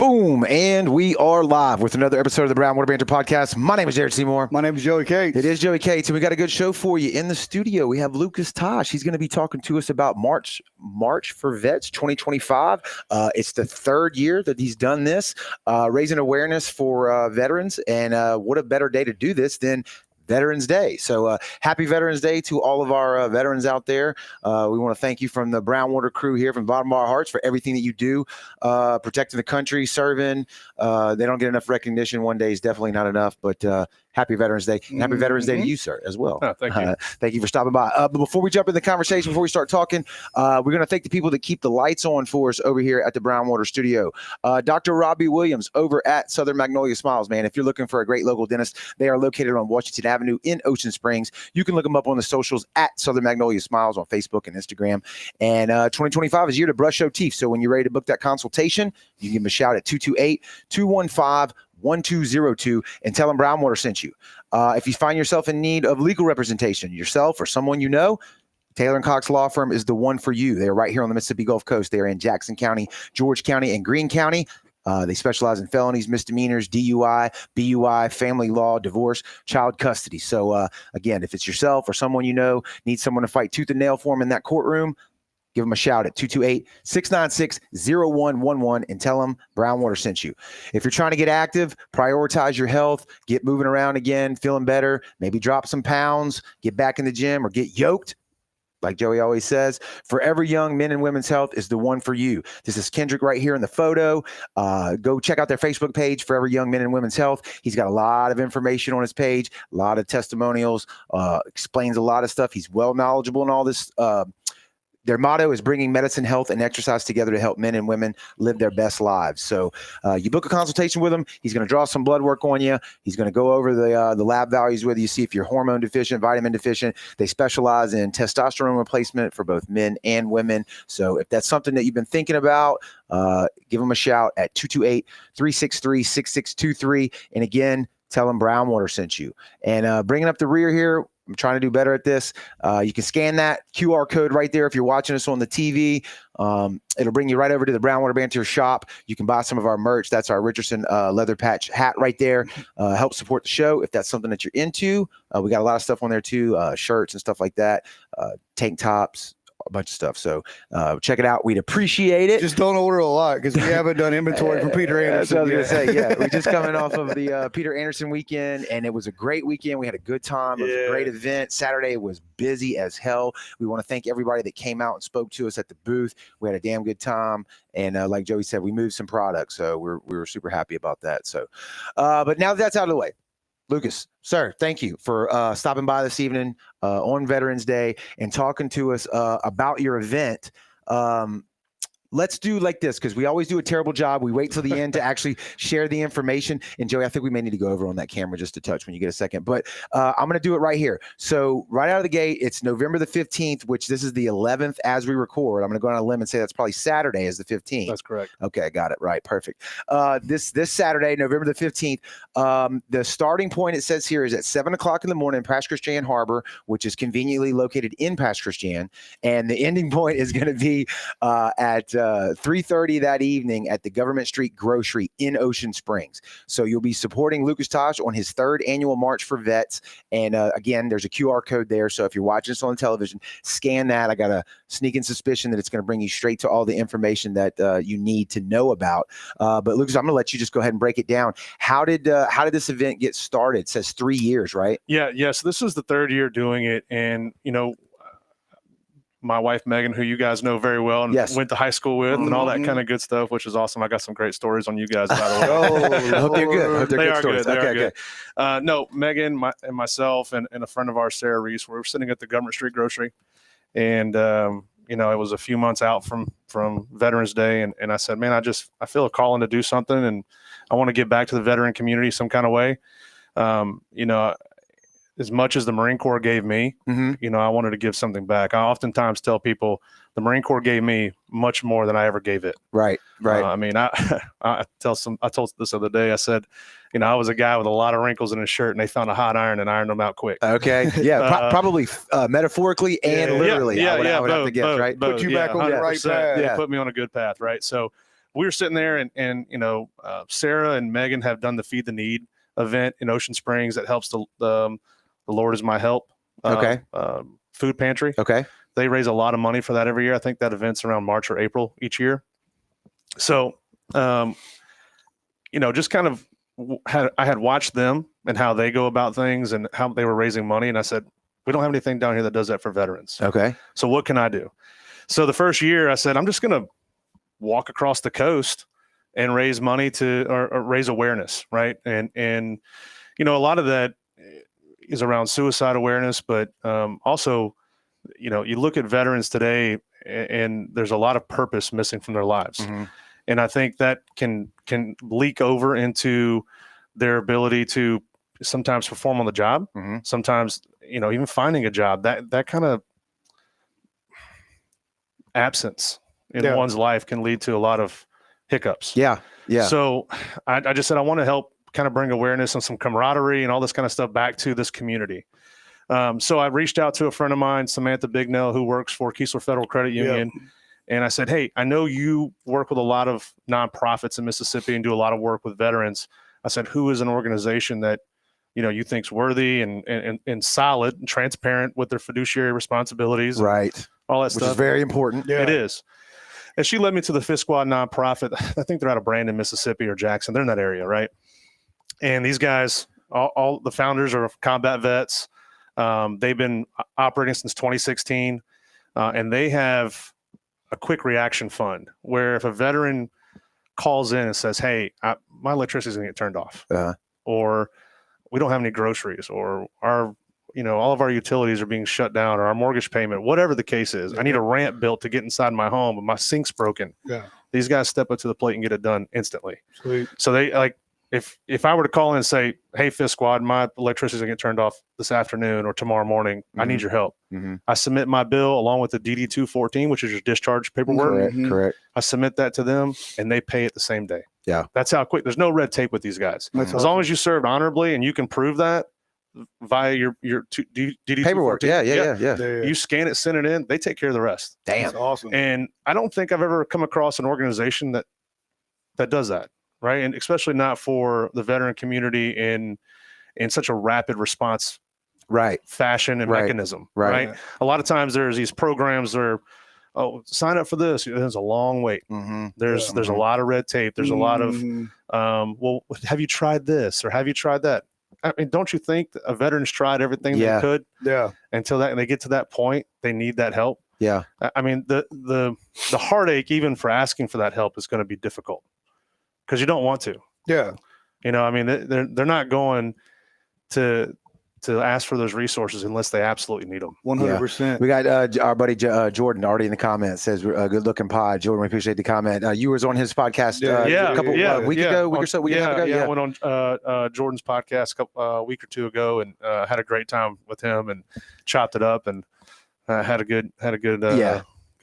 Boom, and we are live with another episode of the Brownwater Banter podcast. My name is Jared Seymour. My name is Joey Cates. It is Joey Cates, and we got a good show for you. In the studio, we have Lucus Toche. He's going to be talking to us about March for Vets 2025. It's the third year that he's done this, raising awareness for veterans, and what a better day to do this than Veterans Day. So happy Veterans Day to all of our veterans out there. We want to thank you from the Brownwater crew here from the bottom of our hearts for everything that you do, protecting the country, serving. They don't get enough recognition. One day is definitely not enough, but happy Veterans Day. And happy Veterans Day to you, sir, as well. Oh, thank you. Thank you for stopping by. But before we jump in the conversation, before we start talking, we're going to thank the people that keep the lights on for us over here at the Brownwater studio. Dr. Robbie Williams over at Southern Magnolia Smiles, man. If you're looking for a great local dentist, they are located on Washington Avenue in Ocean Springs. You can look them up on the socials at Southern Magnolia Smiles on Facebook and Instagram. And 2025 is year to brush your teeth. So when you're ready to book that consultation, you can give them a shout at 228-215-1202 and tell them Brownwater sent you. If you find yourself in need of legal representation, yourself or someone you know, Taylor & Cox Law Firm is the one for you. They're right here on the Mississippi Gulf Coast. They're in Jackson County, George County, and Greene County. They specialize in felonies, misdemeanors, DUI, BUI, family law, divorce, child custody. So again, if it's yourself or someone you know needs someone to fight tooth and nail for them in that courtroom, give them a shout at 228-696-0111 and tell them Brownwater sent you. If you're trying to get active, prioritize your health, get moving around again, feeling better, maybe drop some pounds, get back in the gym or get yoked, like Joey always says, Forever Young Men and Women's Health is the one for you. This is Kendrick right here in the photo. Go check out their Facebook page, Forever Young Men and Women's Health. He's got a lot of information on his page, a lot of testimonials, explains a lot of stuff. He's well knowledgeable in all this. Their motto is bringing medicine, health, and exercise together to help men and women live their best lives. So you book a consultation with him. He's going to draw some blood work on you. He's going to go over the lab values with you, see if you're hormone deficient, vitamin deficient. They specialize in testosterone replacement for both men and women. So if that's something that you've been thinking about, give them a shout at 228-363-6623. And again, tell them Brownwater sent you. And bringing up the rear here, I'm trying to do better at this. You can scan that QR code right there if you're watching us on the TV. It'll bring you right over to the Brownwater Banter shop. You can buy some of our merch. That's our Richardson leather patch hat right there. Help support the show if that's something that you're into. We got a lot of stuff on there too, shirts and stuff like that, tank tops, a bunch of stuff. So check it out. We'd appreciate it. Just don't order a lot because we haven't done inventory from Peter Anderson. That's what I was going to say. Yeah, we're just coming off of the Peter Anderson weekend, and it was a great weekend. We had a good time. It was a great event. Saturday was busy as hell. We want to thank everybody that came out and spoke to us at the booth. We had a damn good time. And like Joey said, we moved some products. So we were super happy about that. So, but now that's out of the way, Lucas, sir, thank you for stopping by this evening on Veterans Day and talking to us about your event. Let's do like this because we always do a terrible job. We wait till the end to actually share the information. And Joey, I think we may need to go over on that camera just a touch when you get a second. But I'm going to do it right here. So right out of the gate, it's November the 15th, which this is the 11th as we record. I'm going to go on a limb and say that's probably Saturday is the 15th. That's correct. Okay, I got it right. Perfect. This Saturday, November the 15th, the starting point, it says here, is at 7 o'clock in the morning in Pass Christian Harbor, which is conveniently located in Pass Christian. And the ending point is going to be at 3:30 that evening at the Government Street Grocery in Ocean Springs. So you'll be supporting Lucus Toche on his third annual March for Vets. And again, there's a QR code there. So if you're watching this on television, scan that. I got a sneaking suspicion that it's going to bring you straight to all the information that you need to know about. But Lucas, I'm going to let you just go ahead and break it down. How did this event get started? It says 3 years, right? Yeah. So this is the third year doing it. And, my wife, Megan, who you guys know very well and went to high school with and all that kind of good stuff, which is awesome. I got some great stories on you guys, by the way. I hope they're good. They are good. They are good. No, Megan and myself and a friend of ours, Sarah Reese, we were sitting at the Government Street Grocery. And, it was a few months out from Veterans Day. And I said, man, I feel a calling to do something. And I want to give back to the veteran community some kind of way. As much as the Marine Corps gave me, I wanted to give something back. I oftentimes tell people the Marine Corps gave me much more than I ever gave it. Right. I told this the other day, I said, I was a guy with a lot of wrinkles in his shirt and they found a hot iron and ironed them out quick. Okay. Yeah. Probably metaphorically and literally. I would have to guess, right? Put you back on the right path. Yeah. Put me on a good path. Right. So, we were sitting there, and Sarah and Megan have done the Feed the Need event in Ocean Springs that helps the Lord is My Help. Okay. Food pantry. Okay. They raise a lot of money for that every year. I think that event's around March or April each year. So, just kind of I had watched them and how they go about things and how they were raising money. And I said, we don't have anything down here that does that for veterans. Okay. So what can I do? So the first year I said, I'm just going to walk across the coast and raise money or raise awareness. Right. And, a lot of that is around suicide awareness, but also, you look at veterans today and there's a lot of purpose missing from their lives. Mm-hmm. And I think that can leak over into their ability to sometimes perform on the job. Mm-hmm. Sometimes, even finding a job, that kind of absence in one's life can lead to a lot of hiccups. Yeah. Yeah. So I just said, I want to help kind of bring awareness and some camaraderie and all this kind of stuff back to this community. So I reached out to a friend of mine, Samantha Bignell, who works for Keesler Federal Credit Union. Yep. And I said, hey, I know you work with a lot of nonprofits in Mississippi and do a lot of work with veterans. I said, who is an organization that, you think's worthy and solid and transparent with their fiduciary responsibilities, right? All that Which stuff. is very important. Yeah. It is. And she led me to the Fifth Squad nonprofit. I think they're out of Brandon, Mississippi, or Jackson. They're in that area, right? And these guys, all the founders are combat vets. They've been operating since 2016, and they have a quick reaction fund where if a veteran calls in and says, hey, my electricity is going to get turned off, or we don't have any groceries, or all of our utilities are being shut down, or our mortgage payment, whatever the case is, I need a ramp built to get inside my home and my sink's broken. Yeah. These guys step up to the plate and get it done instantly. Sweet. So they if I were to call in and say, hey, Fifth Squad, my electricity is going to get turned off this afternoon or tomorrow morning, I need your help. Mm-hmm. I submit my bill along with the DD-214, which is your discharge paperwork. Correct. I submit that to them and they pay it the same day. Yeah. That's how quick. There's no red tape with these guys. That's as long as you served honorably and you can prove that via your DD-214. Paperwork. Yeah. You scan it, send it in, they take care of the rest. Damn. That's awesome. And I don't think I've ever come across an organization that does that. Right. And especially not for the veteran community in such a rapid response fashion and mechanism. Right. A lot of times there's these programs where, sign up for this. There's a long wait. Mm-hmm. There's a lot of red tape. There's a lot of, well, have you tried this or have you tried that? I mean, don't you think that a veteran's tried everything they could? Yeah. Until they get to that point, they need that help. Yeah. I mean, the heartache even for asking for that help is going to be difficult. Because you don't want to. Yeah. I mean, they're not going to ask for those resources unless they absolutely need them. 100%. We got our buddy Jordan already in the comments says, good looking pod. Jordan, we appreciate the comment. You was on his podcast a couple week ago, I went on Jordan's podcast a week or two ago and had a great time with him and chopped it up and had a good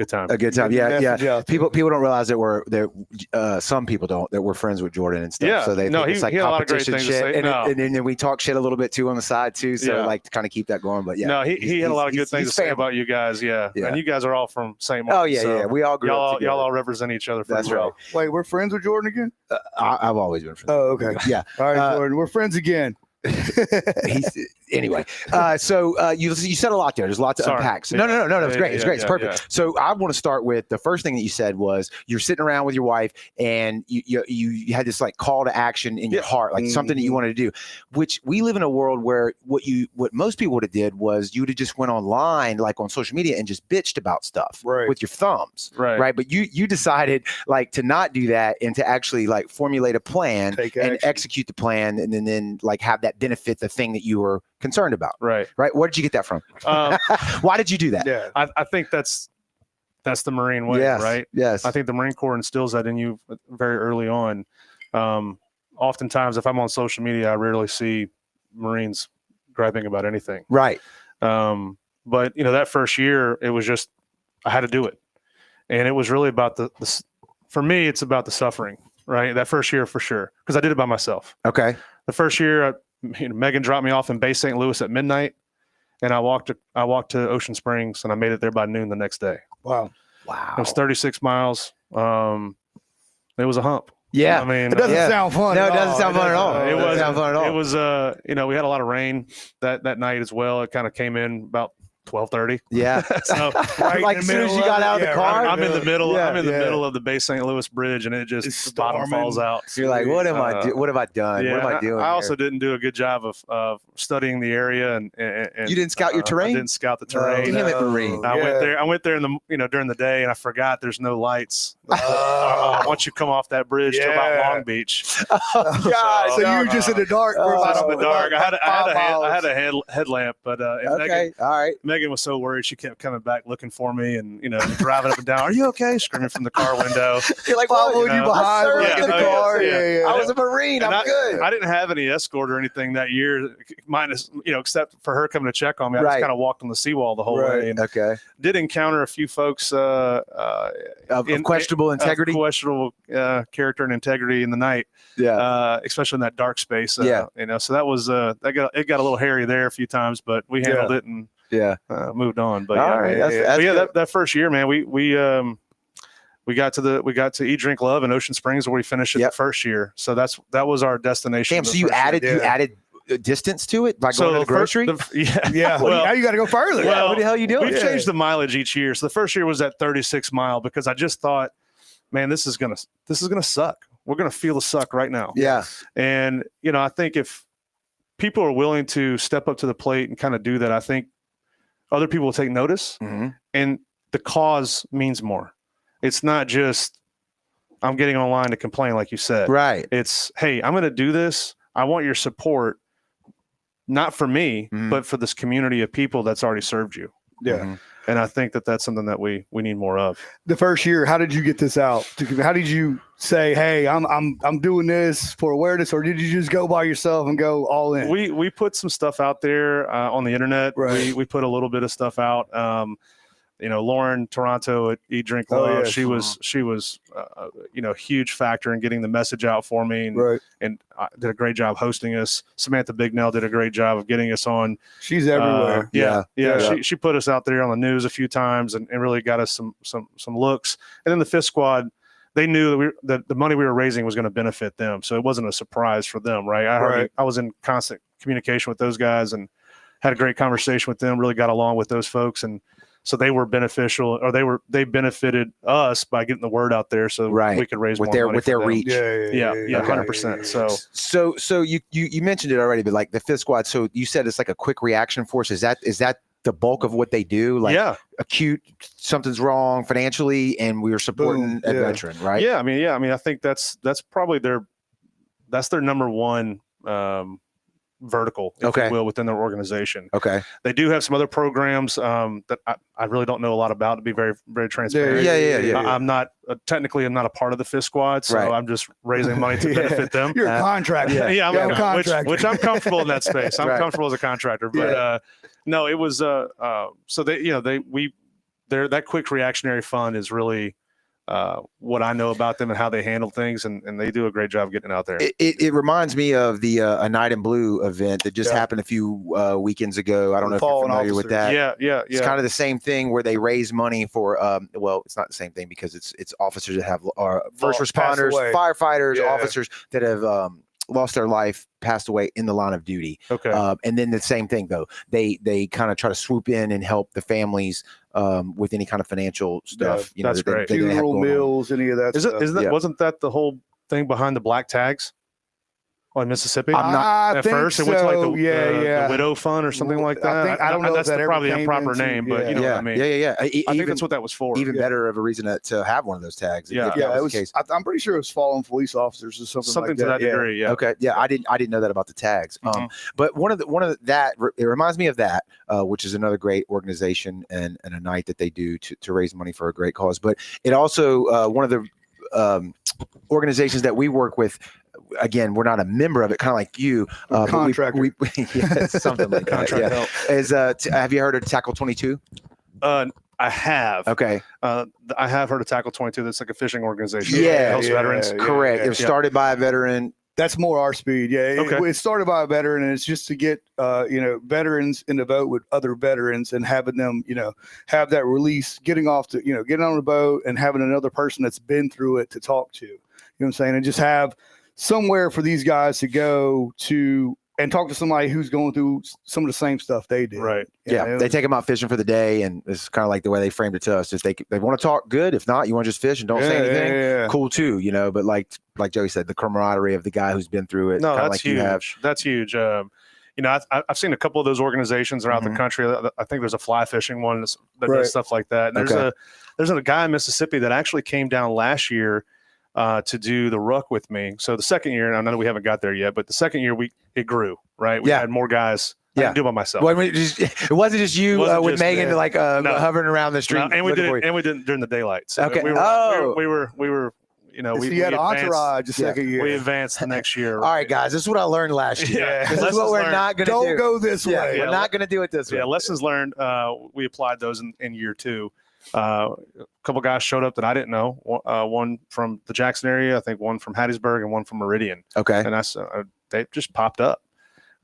time. A good time. Yeah. People don't realize that some people don't, that we're friends with Jordan and stuff. Yeah. So they think it's like he had a lot of great competition things to shit. say. And then we talk shit a little bit too on the side too. So like to kind of keep that going. But yeah. No, he had a lot of good things to say about you guys. Yeah. And you guys are all from St. Martin. Oh yeah. So yeah. We all grew up together. Y'all all represent each other. That's right. Wait, we're friends with Jordan again? I've always been friends. Oh, okay. Yeah. All right, Jordan. We're friends again. Anyway, so you said a lot there. There's a lot to unpack. So, no, it's great. It's great. It's perfect. Yeah. So I want to start with the first thing that you said was you're sitting around with your wife and you had this like call to action in your heart, like something that you wanted to do, which we live in a world where what most people would have did was you would have just went online, like on social media and just bitched about stuff with your thumbs. Right. But you decided like to not do that and to actually like formulate a plan and execute the plan and then like have that benefit the thing that you were concerned about. Right. Where did you get that from? Why did you do that? Yeah. I think that's the Marine way, right? Yes. I think the Marine Corps instills that in you very early on. Oftentimes, if I'm on social media, I rarely see Marines griping about anything. Right. But that first year, it was just I had to do it, and it was really about for me, it's about the suffering. Right. That first year for sure, because I did it by myself. Okay. The first year, Megan dropped me off in Bay St. Louis at midnight, and I walked to Ocean Springs, and I made it there by noon the next day. Wow. It was 36 miles. It was a hump. Yeah. I mean, It doesn't sound fun. No, at it doesn't all. sound fun at all. It doesn't was sound fun at all. It was we had a lot of rain that night as well. It kind of came in about 12:30. Yeah. So Right Like in as the soon as middle you got out of the yeah, car, I'm in the middle. Yeah, I'm in the yeah. middle of the Bay St. Louis Bridge, and it just It's the bottom storming. falls out. you're like, what am I what have I done? Yeah, what am I doing? I also here? didn't do a good job of studying the area, and You didn't scout your terrain? I didn't scout the terrain. Damn it, Marine. I went there in the during the day, and I forgot there's no lights once you come off that bridge to about Yeah. Long Beach. Oh, God. So you were just in the dark for about Just in the dark. about I had 5 a headlamp, but and Okay. All right. Megan was so worried she kept coming back looking for me, and driving up and down. Are you okay? Screaming from the car window. You're like, Following well, you know, behind I served yeah, in the oh, yeah, car. yeah. I was a Marine. And I'm good. I didn't have any escort or anything that year, minus except for her coming to check on me. I Right. just kind of walked on the seawall the whole Right. way, and Okay. did encounter a few folks Of questionable integrity. of questionable character and integrity in the night, Yeah. especially in that dark space. Yeah. So that was it got a little hairy there a few times, but we handled it and Yeah. moved on. But All yeah, right. That's but yeah, good. that first year, man, we got to Eat Drink Love in Ocean Springs where we finished it Yep. the first year. So that was our destination. Damn. the So you first year. added distance to it by going to the grocery? Yeah. Yeah. Well, Now you got to go further. well, what the hell are you doing? We've changed the mileage each year. So the first year was at 36 mile because I just thought, man, this is gonna suck. We're gonna feel the suck right now. Yeah. And I think if people are willing to step up to the plate and kind of do that, I think other people will take notice, Mm-hmm. and the cause means more. It's not just I'm getting online to complain, like you said. Right. It's, hey, I'm going to do this. I want your support, not for me, Mhm. but for this community of people that's already served you. Yeah. Mhm. And I think that's something that we need more of. The first year, how did you get this out? How did you say, "Hey, I'm doing this for awareness," or did you just go by yourself and go all in? We put some stuff out there on the internet. Right. We put a little bit of stuff out. Lauren Toronto at Eat Drink Love, Oh, yes. she was a huge factor in getting the message out for me, and, Right. and did a great job hosting us. Samantha Bignell did a great job of getting us on. She's everywhere. Yeah. Yeah. She put us out there on the news a few times and really got us some looks. And then the Fifth Squad, they knew that the money we were raising was going to benefit them, so it wasn't a surprise for them, right? I was in constant communication with those guys and had a great conversation with them. Really got along with those folks, and so they were beneficial, or they benefited us by getting the word out there, so Right. we could raise With more their money with for their them. reach. Yeah, Okay. 100%. So you mentioned it already, but like the Fifth Squad. So you said it's like a quick reaction force. Is that the bulk of what they do? Like yeah, acute, something's wrong financially, and we are supporting Boom. a Yeah. veteran, right? yeah. I mean, I think that's probably their number one vertical, if Okay. you will, within their organization. Okay. They do have some other programs that I really don't know a lot about, to be very, very transparent. Yeah. I'm not technically I'm not a part of the Fifth Squad, so Right. I'm just raising money to Yeah. benefit them. You're a contractor. Yeah, I'm You're a a contractor. which I'm comfortable in that space. I'm Right. comfortable as a contractor, but no, it was so that quick reactionary fund is really what I know about them and how they handle things, and they do a great job getting it out there. It reminds me of the A Night in Blue event that just Yeah. happened a few weekends ago. I don't know if you're Fallen familiar with officers. that. Yeah. It's kind of the same thing where they raise money for well, it's not the same thing because it's officers that have first Passed responders, away. firefighters, Yeah. officers that have lost their life, passed away in the line of duty. Okay. And then the same thing though, they kind of try to swoop in and help the families with any kind of financial stuff. that's great. they have Funeral going on. meals, any of that stuff. Isn't that Yeah. wasn't that the whole thing behind the black tags on Mississippi? I'm not- I At think first, it went to like so. the widow fund or something like that. I don't know if that's that ever probably the came improper into- name, but you know Yeah, what I mean. yeah. I think Even, that's what that was for. even Yeah. better of a reason to have one of those tags. if Yeah. that Yeah, was it the was. case. I'm pretty sure it was fallen police officers or something Something like to that Yeah. degree. Yeah. Okay. Yeah, I didn't know that about the tags. Mhm. But one of that it reminds me of that, which is another great organization and a night that they do to raise money for a great cause. But it also one of the organizations that we work with. Again, we're not a member of it, kind of like you. But Contractor. we yeah, something like that. Contract Yeah. help. Is have you heard of Tackle 22? I have. Okay. I have heard of Tackle 22. That's like a fishing organization. Yeah, Helps veterans. Correct. It was yeah. started by a veteran. That's more our speed. Yeah. Okay. It started by a veteran, and it's just to get, veterans in the boat with other veterans and having them, have that release, getting off to, getting on the boat and having another person that's been through it to talk to, you know what I'm saying? And just have somewhere for these guys to go to and talk to somebody who's going through some of the same stuff they did. Right. Yeah. They take them out fishing for the day. And it's kind of like the way they framed it to us. If they want to talk, good. If not, you want to just fish and don't say anything. Yeah. Cool too, but like Joey said, the camaraderie of the guy who's been through it. No, that's like huge. That's huge. I've seen a couple of those organizations around the country. I think there's a fly fishing one that does stuff like that. And there's a guy in Mississippi that actually came down last year to do the ruck with me. So the second year, and I know we haven't got there yet, but the second year it grew, right? We had more guys. I didn't do it by myself. Well, it wasn't just you with Megan hovering around the street. No, and we did it during the daylight. So okay. We were we had an entourage the second year. We advanced the next year. All right, guys, this is what I learned last year. Yeah. This is what we're not going to do. Don't go this way. We're not going to do it this way. Yeah, lessons learned. We applied those in year two. A couple guys showed up that I didn't know. One from the Jackson area, I think one from Hattiesburg, and one from Meridian. Okay. And they just popped up.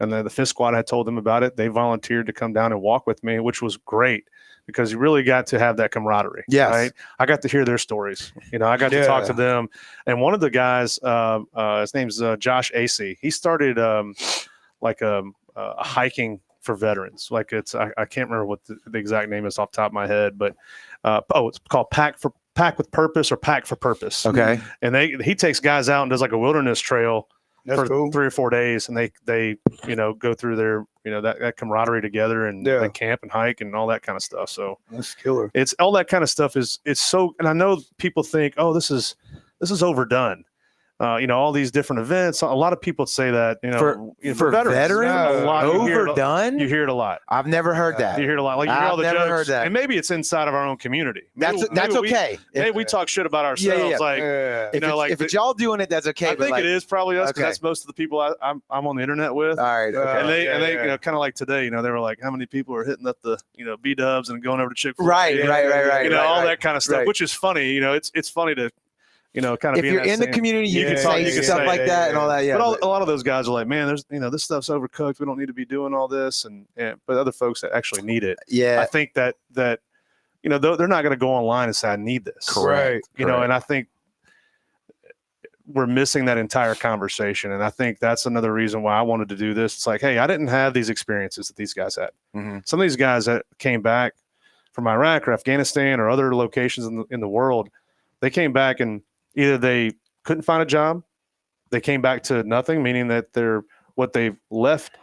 And then the Fish Squad had told them about it. They volunteered to come down and walk with me, which was great because you really got to have that camaraderie. Yes. Right? I got to hear their stories. I got to talk to them. And one of the guys, his name's Josh Acey. He started a hiking for veterans. Like I can't remember what the exact name is off the top of my head, but it's called Pack with Purpose or Pack for Purpose. Okay. And he takes guys out and does like a wilderness trail That's for cool. 3 or 4 days, and they go through their that camaraderie together, and they camp and hike and all that kind of stuff. So that's killer. It's all that kind of stuff it's so, and I know people think, oh, this is overdone. All these different events. A lot of people say that, for veterans, a lot, overdone. You hear it a lot. I've never heard that. You hear it a lot. Like you hear all the never jokes, heard that. and maybe it's inside of our own community. That's okay. Maybe we talk shit about ourselves. If it's y'all doing it, that's okay. I think it is probably us because that's most of the people I'm on the internet with. All right. Okay. And they kind of like today, they were like, how many people are hitting up the B-dubs and going over to Chick-fil-A? Right. All that kind of stuff, which is funny. It's funny to. Kind of if you're in the community, you can say stuff like that and all that. Yeah, but a lot of those guys are like, man, there's this stuff's overcooked. We don't need to be doing all this, but other folks that actually need it. Yeah, I think that they're not going to go online and say I need this. Correct. And I think we're missing that entire conversation, and I think that's another reason why I wanted to do this. It's like, hey, I didn't have these experiences that these guys had. Mm-hmm. Some of these guys that came back from Iraq or Afghanistan or other locations in the world, they came back and either they couldn't find a job, they came back to nothing, meaning that what they've left,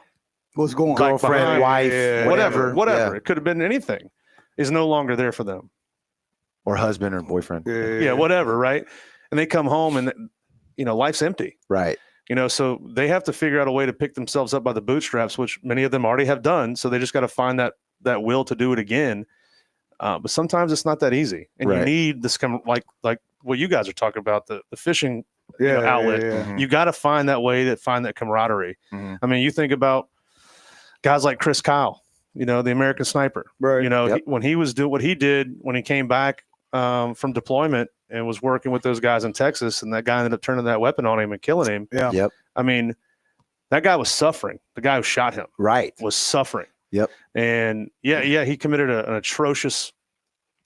what's going on, girlfriend, wife, whatever. Yeah. It could have been anything, is no longer there for them, or husband or boyfriend. Yeah, whatever, right? And they come home and life's empty, right? So they have to figure out a way to pick themselves up by the bootstraps, which many of them already have done. So they just got to find that will to do it again. But sometimes it's not that easy, and you need this like what you guys are talking about, the fishing outlet. Mm-hmm. You got to find that way to find that camaraderie. Mm-hmm. I mean, you think about guys like Chris Kyle, the American Sniper. Right. When he was doing what he did when he came back from deployment and was working with those guys in Texas, and that guy ended up turning that weapon on him and killing him. Yeah. Yep. I mean, that guy was suffering. The guy who shot him was suffering. Yep. And he committed an atrocious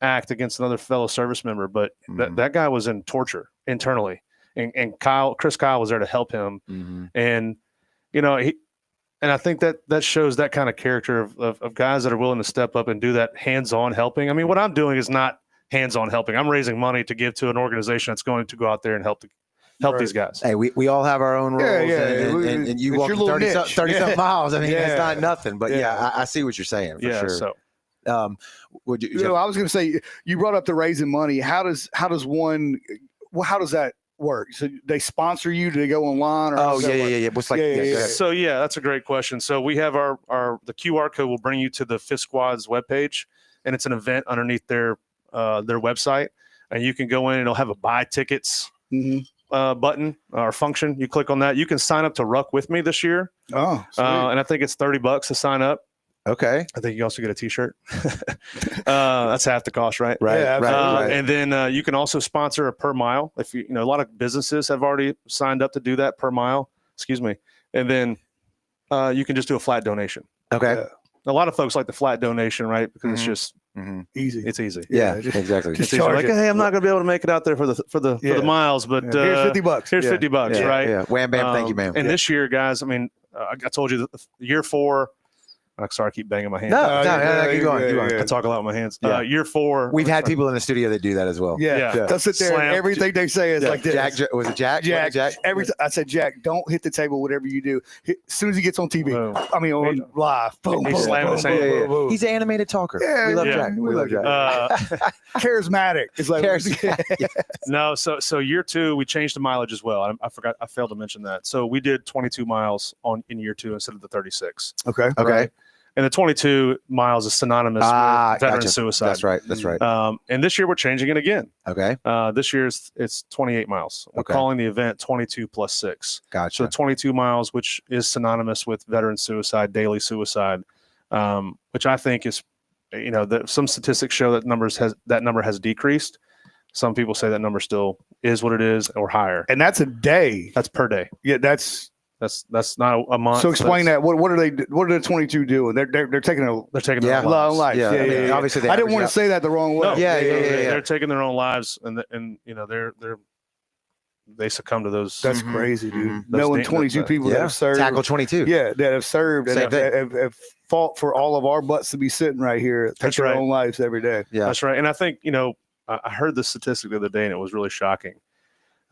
act against another fellow service member, but that guy was in torture internally, and Chris Kyle was there to help him. Mm-hmm. And I think that shows that kind of character of guys that are willing to step up and do that hands-on helping. I mean, what I'm doing is not hands-on helping. I'm raising money to give to an organization that's going to go out there and help these guys. Hey, we all have our own roles, and you walk 30-something miles. I mean, that's not nothing. But I see what you're saying for sure. So. I was going to say, you brought up the raising money. How does that work? So they sponsor you? Do they go online? Or So that's a great question. So we have the QR code will bring you to the Fish Squad's webpage, and it's an event underneath their website, and you can go in and it'll have a buy tickets button or function. You click on that. You can sign up to Ruck with me this year. Oh, and I think it's $30 to sign up. Okay. I think you also get a T-shirt. That's half the cost, right? Right. Yeah, right. absolutely. Right. And then you can also sponsor a per mile. If you know, a lot of businesses have already signed up to do that per mile. Excuse me. And then you can just do a flat donation. Okay. Yeah. A lot of folks like the flat donation, right? Because it's Mhm. just Easy. it's easy. Yeah. just- Exactly. just It's easy. charge Like, it. hey, I'm not going to be able to make it out there for the Yeah. miles, but Yeah. Here's $50. Here's Yeah. $50, yeah. right? Yeah. Wham bam. Thank you, man. And this year, guys, I mean, I told you that year 4. I'm sorry, I keep banging my hands. No, you're good, keep going. you're Keep good, going. I talk a lot with my hands. Yeah. Year 4. We've had people in the studio that do that as well. Yeah. Yeah. They'll sit there and Slam. everything they say is Yeah. like this. Was it Jack? Jack, Jack? every I said, Jack, don't hit the table, whatever you do. As soon as he gets on TV, Boom. I mean, on live, boom, He's boom, slamming boom, his boom, hand. Yeah, yeah, boom, boom. He's an animated talker. Yeah, we love yeah. Jack. We love Jack. Charismatic. It's like, No, so year 2 we changed the mileage as well. I forgot, I failed to mention that. So we did 22 miles in year 2 instead of the 36. okay. Okay. Right? And the 22 miles is synonymous with veteran gotcha. suicide. That's right. That's right. And this year we're changing it again. Okay. This year it's 28 miles. We're Okay. calling the event 22 plus 6. Gotcha. So 22 miles, which is synonymous with veteran suicide, daily suicide, which I think is, you know, some statistics show that number has decreased. Some people say that number still is what it is or higher. And that's a day. That's per day. Yeah, that's not a month. so. Explain That's- that. What are they? What are the 22 doing? They're taking a They're taking Yeah. their own long lives. life. Yeah. Yeah, I mean, yeah, yeah. obviously they I didn't average want out. to say that the wrong way. No. Yeah, They're taking their own lives, and you know they succumb to those. That's Mhm. crazy, dude. Mhm. Knowing Those 22 people that Yeah. have served. Tackle 22. Yeah, that have served and Same have fought for all of our butts to be sitting right here, That's taking right. their own lives every day. Yeah. That's right. And I think, you know, I heard this statistic the other day, and it was really shocking.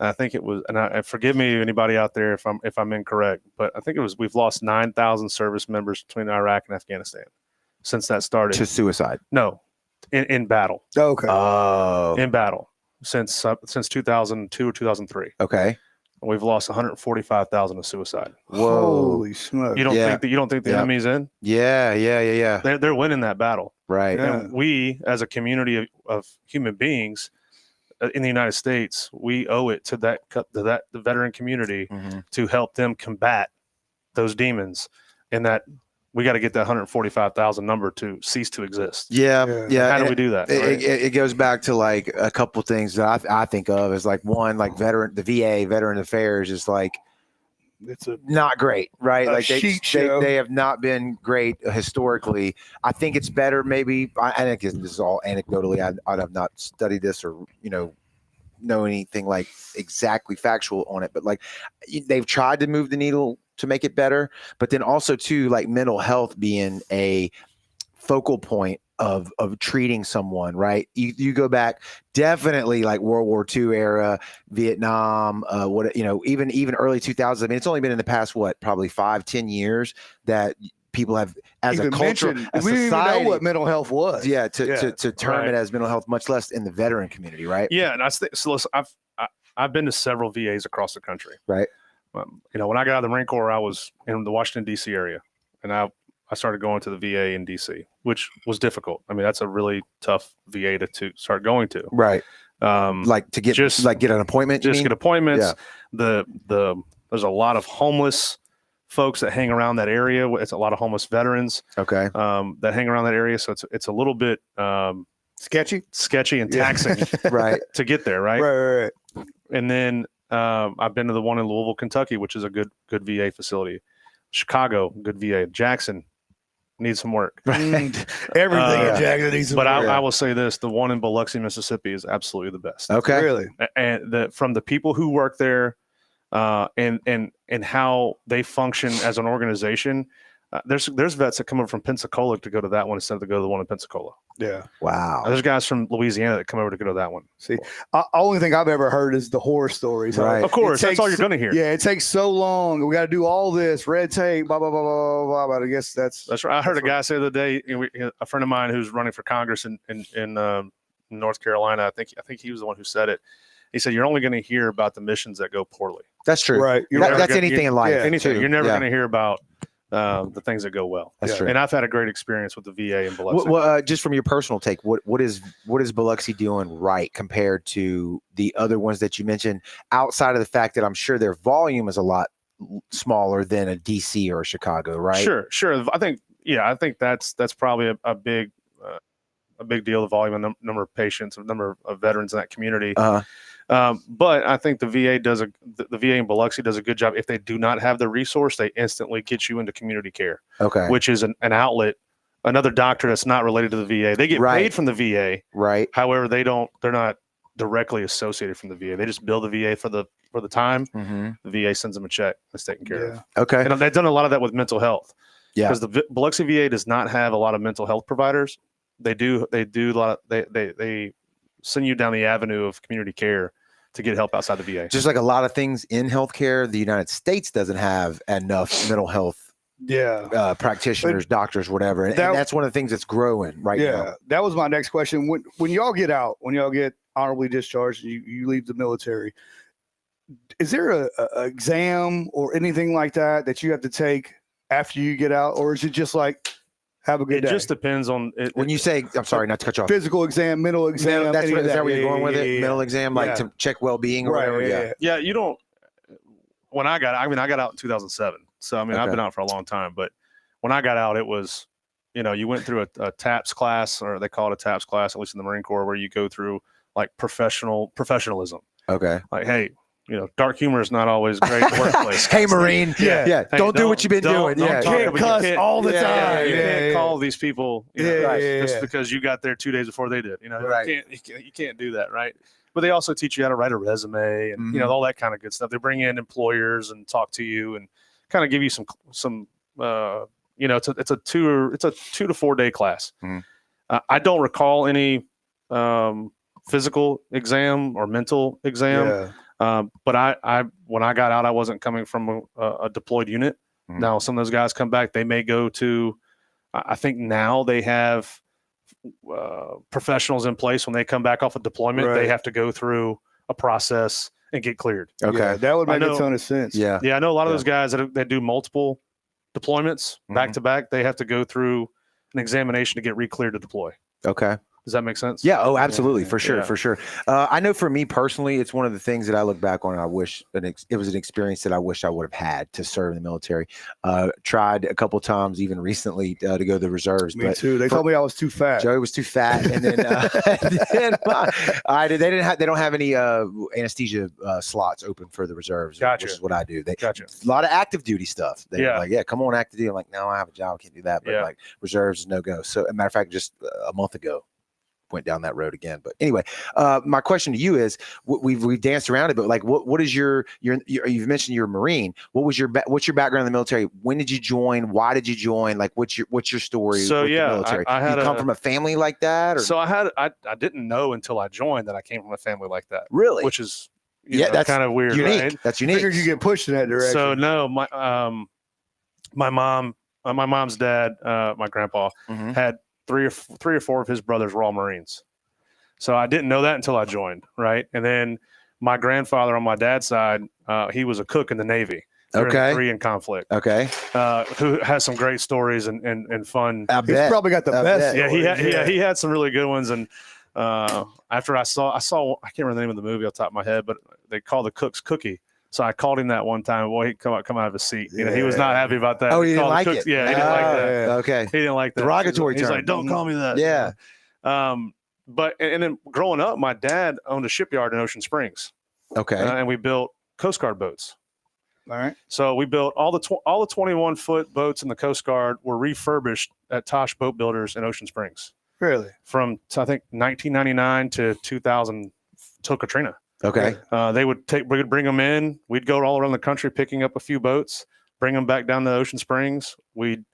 And I think it was, and forgive me, anybody out there, if I'm incorrect, but I think it was we've lost 9,000 service members between Iraq and Afghanistan since that started. To suicide. No, in battle, Okay. Oh. in battle since 2002 or 2003. Okay. We've lost 145,000 to suicide. Whoa. Holy smokes. You don't Yeah. think the Yeah. enemy's in? Yeah. They're winning that battle. Right. Yeah. And we, as a community of human beings in the United States, we owe it to the veteran community Mhm. to help them combat those demons, and that we got to get that 145,000 number to cease to exist. Yeah. Yeah. How do and we do that? It, right? it goes back to like a couple things that I think of as like one, like the VA, Veteran Affairs is like It's a not great, right? A Like sheet show. they have not been great historically. I think it's better. Maybe I think this is all anecdotally. I'd have not studied this or know anything like exactly factual on it, but like they've tried to move the needle to make it better. But then also too, like mental health being a focal point of treating someone, right? You go back definitely like World War II era, Vietnam, even early 2000s. I mean, it's only been in the past, probably 5-10 years that people have, as even a culture, mentioned- a we didn't even society, know what mental health was. to term Right. it as mental health, much less in the veteran community, right? Yeah, and I think so. Listen, I've been to several VAs across the country. Right. When I got out of the Marine Corps, I was in the Washington D.C. area, and I started going to the VA in D.C., which was difficult. I mean, that's a really tough VA to start going to. Right. Like to get get an appointment. you Just mean? get appointments. Yeah. There's a lot of homeless folks that hang around that area. It's a lot of homeless veterans Okay. that hang around that area. So it's a little bit Sketchy. sketchy and Yeah. taxing Right. to get there, right? Right. And then I've been to the one in Louisville, Kentucky, which is a good VA facility. Chicago, good VA. Jackson needs some work. Everything in Jackson needs some But work. I will say this: the one in Biloxi, Mississippi, is absolutely the best. Okay. Really? And from the people who work there, and how they function as an organization. There's vets that come over from Pensacola to go to that one instead of to go to the one in Pensacola. Yeah. Wow. There's guys from Louisiana that come over to go to that one. See, only thing I've ever heard is the horror stories. Right. Of course, It that's all takes- you're going to hear. Yeah, it takes so long. We got to do all this red tape, blah blah blah blah blah. But I guess that's That's right. I heard That's a guy say the other day, a friend of mine who's running for Congress in North Carolina. I think he was the one who said it. He said, "You're only going to hear about the missions that go poorly. That's true. right. You're never That's gonna- anything in life. yeah, Anything. too. You're never Yeah. going to hear about the things that go well." That's Yeah. true. And I've had a great experience with the VA in Biloxi. Just from your personal take, what is Biloxi doing right compared to the other ones that you mentioned? Outside of the fact that I'm sure their volume is a lot smaller than a DC or a Chicago, right? Sure. I think yeah, I think that's probably a big deal. The volume and number of patients, the number of veterans in that community. But I think the VA the VA in Biloxi does a good job. If they do not have the resource, they instantly get you into community care, which is an outlet. Another doctor that's not related to the VA. They get paid from the VA, right? However, they're not directly associated from the VA. They just bill the VA for the time. The VA sends them a check. That's taken care of. Okay. And they've done a lot of that with mental health. Yeah. Because the Biloxi VA does not have a lot of mental health providers. They do a lot of, they send you down the avenue of community care to get help outside the VA. Just like a lot of things in healthcare, the United States doesn't have enough mental health practitioners, doctors, whatever. And that's one of the things that's growing right now. Yeah, that was my next question. When y'all get out, when y'all get honorably discharged, you leave the military, is there a exam or anything like that you have to take after you get out? Or is it just like, have a good day? It just depends on it. When you say, I'm sorry, not to cut you off. Physical exam, mental exam. Is that where you're going with it? Mental exam, like to check well-being or whatever? Yeah, you don't. When I got out in 2007. So, I mean, I've been out for a long time. But when I got out, it was, you went through a TAPS class, or they call it a TAPS class, at least in the Marine Corps, where you go through like professionalism. Okay. Like, hey, dark humor is not always great in the workplace. Hey, Marine. Yeah. Hey, don't do what you've been doing. You can't cuss all the time. You can't call these people just because you got there 2 days before they did. You can't do that, right? But they also teach you how to write a resume and all that kind of good stuff. They bring in employers and talk to you and kind of give you some it's a 2 to 4 day class. I don't recall any physical exam or mental exam. But I when I got out, I wasn't coming from a deployed unit. Now, some of those guys come back, they may go to, I think now they have professionals in place. When they come back off a deployment, they have to go through a process and get cleared. Okay. Yeah, that would make a ton of sense. Yeah. I know a lot of those guys that do multiple deployments back to back, they have to go through an examination to get re-cleared to deploy. Okay. Does that make sense? Yeah. Oh, absolutely. For sure. I know for me personally, it's one of the things that I look back on and I wish it was an experience that I wish I would have had to serve in the military. Tried a couple times, even recently, to go to the reserves. Me too. They told me I was too fat. Joey was too fat. And then, they don't have any anesthesia slots open for the reserves, Gotcha. Which is what I do. A lot of active duty stuff. They're like, come on, active duty. I'm like, no, I have a job. I can't do that. But like reserves is no go. So, as a matter of fact, just a month ago, went down that road again. But anyway, my question to you is, we've danced around it, but like, what is your you've mentioned you're a Marine. What's your background in the military? When did you join? Why did you join? Like, what's your story? So with the military? I had come from a family like that, or? So I didn't know until I joined that I came from a family like that. Really? Which is that's kind of weird. Unique. Right? That's unique. Figured you get pushed in that direction. So no, my mom's dad, my grandpa had three or four of his brothers were all Marines. So I didn't know that until I joined, right? And then my grandfather on my dad's side, he was a cook in the Navy during the Korean conflict. Okay. Who has some great stories and fun. I bet. He's probably got the best. Yeah, he had some really good ones. And after I saw, I can't remember the name of the movie off the top of my head, but they call the cook's cookie. So I called him that one time. Boy, he'd come out of his seat. He was not happy about that. Oh, he didn't like it. Yeah, he didn't like that. Okay. He didn't like that. Derogatory term. He's like, don't call me that. Yeah. But then growing up, my dad owned a shipyard in Ocean Springs. Okay. And we built Coast Guard boats. All right. So we built all the 21-foot boats in the Coast Guard were refurbished at Toche Boat Builders in Ocean Springs. Really? From I think 1999 to 2000 till Katrina. Okay. We'd bring them in. We'd go all around the country picking up a few boats, bring them back down to Ocean Springs. We'd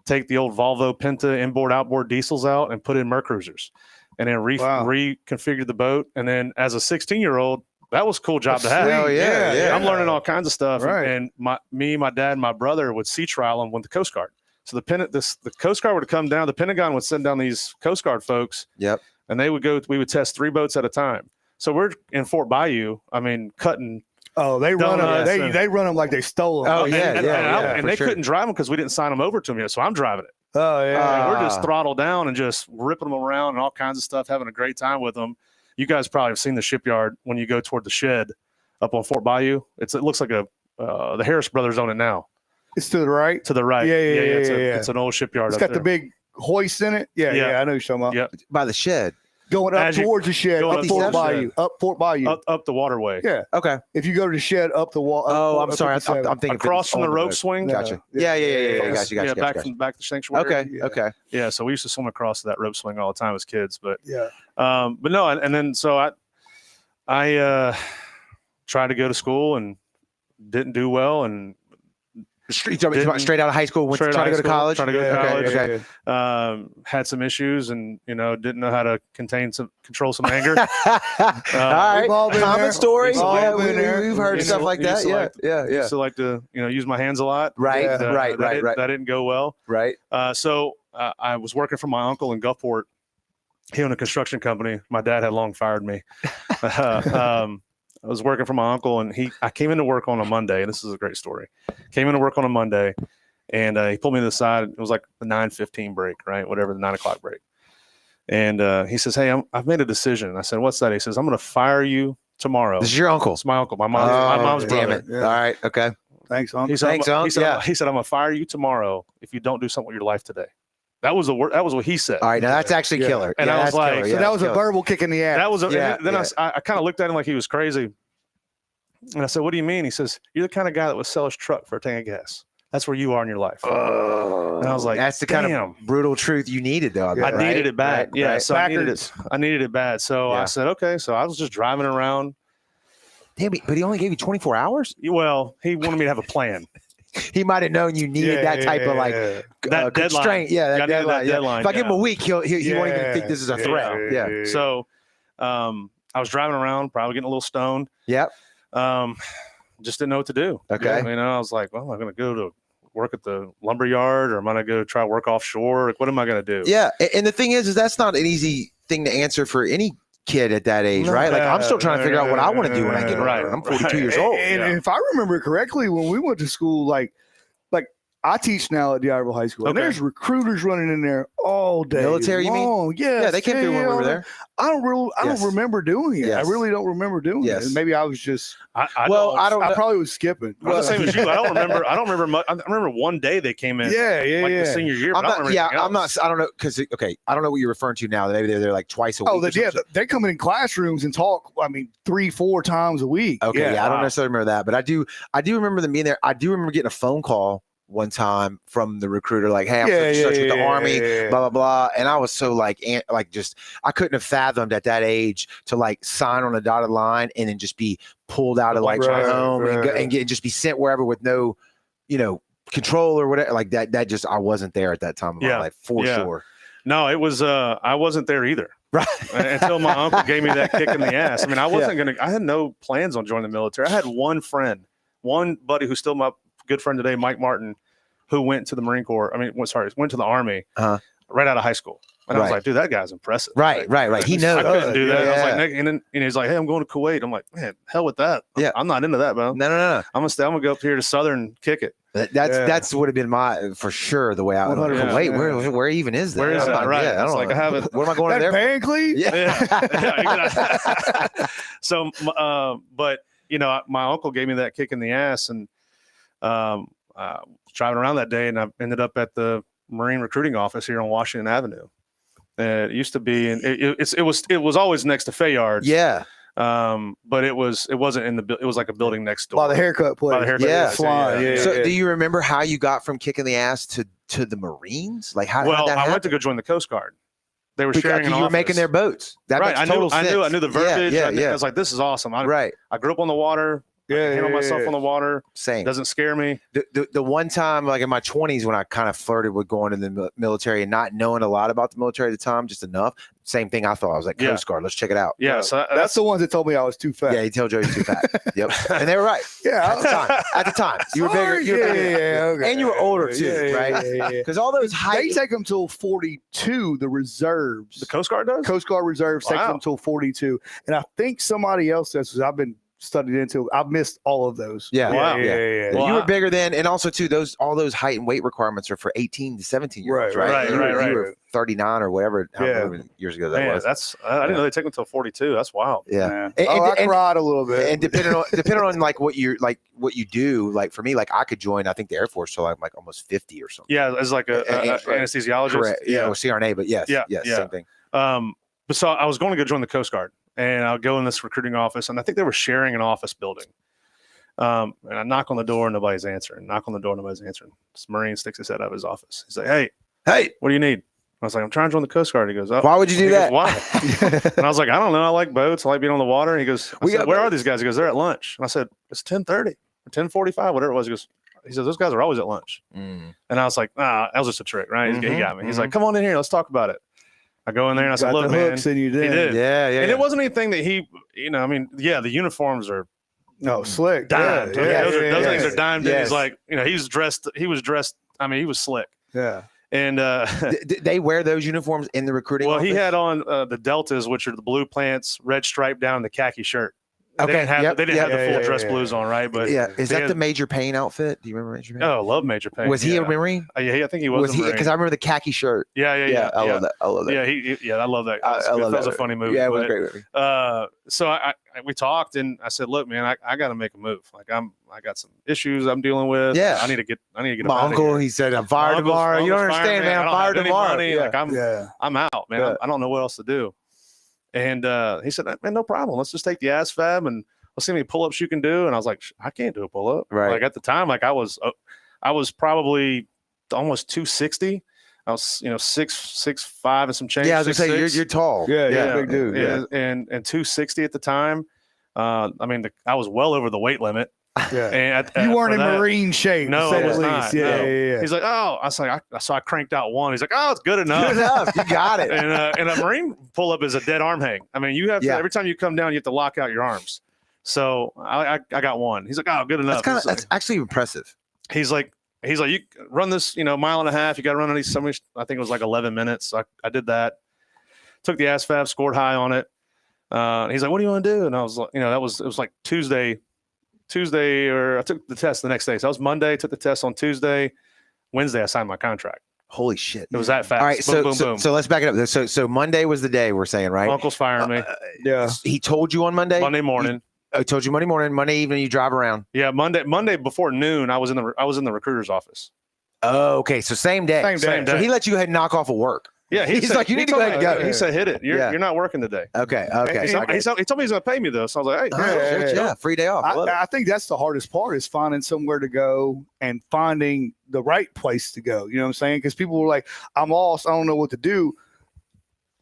take the old Volvo Penta inboard outboard diesels out and put in Mercruisers, and then reconfigure the boat. And then as a 16-year-old, that was a cool job to have. Hell yeah. I'm learning all kinds of stuff. Right. And my dad, and my brother would sea trial them with the Coast Guard. So the Coast Guard would come down. The Pentagon would send down these Coast Guard folks. Yep. And we would test 3 boats at a time. So we're in Fort Bayou. I mean, cutting. Oh, they run them. They run them like they stole them. Oh, and they couldn't drive them because we didn't sign them over to them yet. So I'm driving it. Oh, yeah. And we're just throttled down and just ripping them around and all kinds of stuff, having a great time with them. You guys probably have seen the shipyard when you go toward the shed up on Fort Bayou. It looks like the Harris brothers own it now. It's to the right. To the right. Yeah. It's an old shipyard. It's up got there. the big hoist in it. Yeah. I know what you're talking about. Yep. By the shed. Going up As you- towards the shed, going up up Fort the Bayou, up Fort Bayou. Up the waterway. Yeah. Okay. If you go to the shed, up the wall. Oh, I'm sorry. I'm thinking Across from the on rope boat. swing. Gotcha. Yeah. Yeah. Gotcha. Back to the sanctuary. Okay. Yeah. Okay. Yeah, so we used to swim across that rope swing all the time as kids, but Yeah. but no, and then so I tried to go to school and didn't do well, and Straight out of high school, trying to go to college. Trying to go to college. Okay. Had some issues, and didn't know how to control some anger. All right. We've all been Common there. story. We've all Yeah, been there. we've heard Used stuff to- like used that. to Yeah. Used to like to use my hands a lot. Right. Yeah. That didn't go well. Right. So I was working for my uncle in Gulfport. He owned a construction company. My dad had long fired me. I was working for my uncle, and I came into work on a Monday, and this is a great story. Came into work on a Monday, and he pulled me to the side. It was like the 9:15 break, right? Whatever, the 9 o'clock break. And he says, "Hey, I've made a decision." I said, "What's that?" He says, "I'm going to fire you tomorrow." This is your uncle. It's my uncle, my mom's damn brother. it. Yeah. All right. Okay. Thanks, Uncle. He said, Thanks, Unc. he said, Yeah. he said, "I'm going to fire you tomorrow if you don't do something with your life today." That was the word. That was what he said. All right. Now that's actually Yeah. killer. And I was that's like- killer. so So Yeah, that was that's a killer. verbal kick in the ass. That was Yeah, and then I kind of looked at him like he was crazy. And I said, "What do you mean?" He says, "You're the kind of guy that would sell his truck for a tank of gas. That's where you are in your life." And I was like, that's the kind "Damn." of brutal truth you needed, though. I needed it bad. Right, Yeah. right. So I needed it bad. So Yeah. I said, okay. So I was just driving around. Damn, but he only gave you 24 hours? Well, he wanted me to have a plan. He might have known you needed that type of like That constraint. deadline. Yeah, that I needed that deadline. Yeah. deadline, If I give him a yeah. week, he won't even think this is a threat. Yeah. So I was driving around, probably getting a little stoned. Yep. Just didn't know what to do. Okay. I was like, well, am I going to go to work at the lumber yard, or am I going to go try work offshore? Like, what am I going to do? Yeah. And the thing is that's not an easy thing to answer for any kid at that age, right? Like I'm still trying to figure out what I want to do when I get older. Right, I'm 42 right. years old. And if I remember correctly, when we went to school, like I teach now at D'Iberville High School, and Okay. there's recruiters running in there all day. Military, you mean? long. Yeah, they came through when we were there. I don't Yes. remember doing it. Yes. I really don't remember doing Yes. it. And maybe I was just. I I don't I know. probably was skipping. I'm the same as you. I don't remember much. I remember one day they came in. Yeah. The senior year. I'm but I don't not, remember anything I'm else. not, I don't know. Cause I don't know what you're referring to now. Maybe they're there like twice a week. Oh, or something. they come in classrooms and talk. I mean, 3-4 times a week. Okay. Yeah. I don't Wow. necessarily remember that, but I do remember them being there. I do remember getting a phone call one time from the recruiter, like, "Hey, I'm such with the Army, blah, blah, blah." And I was so like I couldn't have fathomed at that age to like sign on a dotted line and then just be pulled out of like my Right, home and, right. just be sent wherever with no, control or whatever. Like that just, I wasn't there at that time of my Yeah, life for yeah. sure. No, it was. I wasn't there either. Right. Until my uncle gave me that kick in the ass. I mean, I had no plans on joining the military. I had one buddy who's still my good friend today, Mike Martin, who went to the Marine Corps. Went to the Army right out of high school. And I was Right. like, dude, that guy's impressive. Right. He knows. I couldn't do that. I was Yeah. like, Nick, and then he's like, "Hey, I'm going to Kuwait." I'm like, "Man, hell with that. Yeah. I'm not into that, bro. No. I'm gonna go up here to Southern and kick it." That's would have been my for sure the way I would. 100%. Wait, where even is that? Where is I'm that? not- Right. Yeah, I It's don't like know. I haven't- Where am I going That there? Bankley? Yeah. So, but my uncle gave me that kick in the ass, and driving around that day, and I ended up at the Marine recruiting office here on Washington Avenue. It used to be, and it was always next to Fayard. Yeah. But it wasn't in it was like a building next door. By the haircut place. By the haircut Yeah. place, Slide, yeah. So do you remember how you got from kicking the ass to the Marines? Like how Well, did that I happen? went to go join the Coast Guard. They were Because sharing an you were office. making their boats. That right. makes total sense. I knew the verbiage. Yeah. I was like, this is awesome. I grew up on the water. Handle myself on the water. Same. Doesn't scare me. The one time, like in my 20s, when I kind of flirted with going to the military and not knowing a lot about the military at the time, just enough. Same thing I thought. I was like, Coast Guard, let's check it out. Yeah. So That's the ones that told me I was too fat. Yeah, he told Joe you're too fat. Yep. And they were right. Yeah. At the time. You were bigger. You were bigger. Okay. And you were older too, right? Because all those They height. take them till 42, the reserves. the Coast Guard does. Coast Guard reserves take Wow. them till 42. And I think somebody else says, I've been studied into. I've missed all of those. Yeah. Wow. Yeah. Well, You were bigger then, and also too all those height and weight requirements are for 18 to 17-year-olds, right? Right, You right. were 39 or whatever, however many years ago that Man, was. that's I didn't know they take them until 42. That's wild. Yeah. I cried a little bit. And depending on like what you do, like for me, like I could join, I think the Air Force till I'm like almost 50 or something. Yeah, as like a anesthesiologist. Correct. Yeah, or CRNA, but yes, same thing. But so I was going to go join the Coast Guard, and I'll go in this recruiting office, and I think they were sharing an office building. And I knock on the door, and nobody's answering. Knock on the door, nobody's answering. This Marine sticks his head out of his office. He's like, "Hey, what do you need?" I was like, "I'm trying to join the Coast Guard." He goes, "Oh, why would you do that?" Why? And I was like, "I don't know. I like boats. I like being on the water." He goes, "Where are these guys?" He goes, "They're at lunch." And I said, "It's 10:30 or 10:45, whatever it was." He says, "Those guys are always at lunch." And I was like, that was just a trick, right? He got me. He's like, "Come on in here. Let's talk about it." I go in there and I said, "Look, man." And you did. He did. Yeah. And it wasn't anything that he, the uniforms are slick. dimed. Those things are dimed. Yes. And he's like, he was dressed. I mean, he was slick. Yeah. And they wear those uniforms in the recruiting well, office? he had on the Deltas, which are the blue pants, red stripe down, the khaki shirt. They Okay. didn't have the full dress blues on, right? But is that the Major Payne outfit? Do you remember Major Payne? Oh, I love Major Payne. Was he a Marine? Yeah, I think he was. Was he? Because I remember the khaki shirt. Yeah. I love that. I love that. Yeah, I love that. I love that was that. a funny movie. Yeah, it was a great movie. So we talked, and I said, "Look, man, I got to make a move. Like I got some issues I'm dealing with. Yeah. I need to get. My uncle, he said, "I'm fired tomorrow." You don't understand, man. I'm fired tomorrow. Yeah. Like I'm out, man. Yeah. I don't know what else to do. And he said, "Man, no problem. Let's just take the ASFAB and let's see how many pull-ups you can do." And I was like, "I can't do a pull-up." Right. Like at the time, like I was probably almost 260. I was, 6'5" and some change. Yeah, I was gonna say 6'6". you're tall. Yeah, big dude. Yeah. And 260 at the time. I mean, I was well over the weight limit. Yeah. And You weren't in Marine shape, No, to say I the was least. not. Yeah, No. yeah. He's like, "Oh," I was like, I cranked out one. He's like, "Oh, it's good enough." Good enough. You got it. And a Marine pull-up is a dead arm hang. I mean, you have to, every time you come down, you have to lock out your arms. So I got one. He's like, "Oh, good enough." That's actually impressive. He's like, "You run this, mile and a half. You got to run these. I think it was like 11 minutes. So I did that. Took the ASFAB, scored high on it. He's like, "What do you want to do?" And I was like, it was like Tuesday, or I took the test the next day. So that was Monday. Took the test on Tuesday. Wednesday, I signed my contract. Holy shit! It was that fast. All right, Boom, boom. So let's back it up. So Monday was the day we're saying, right? Uncle's firing me. Yeah. He told you on Monday. Monday morning. I told you Monday morning. Monday evening, you drive around. Yeah, Monday before noon, I was in the recruiter's office. Oh, okay. So same day. Same day. So he let you go ahead and knock off of work. Yeah, he's like, "You need to go ahead and go." He said, "Hit it. You're not working today." Okay. He told me he's going to pay me though. So I was like, "Hey, Yeah, free day off. I think that's the hardest part is finding somewhere to go and finding the right place to go. You know what I'm saying? Because people were like, "I'm lost. I don't know what to do."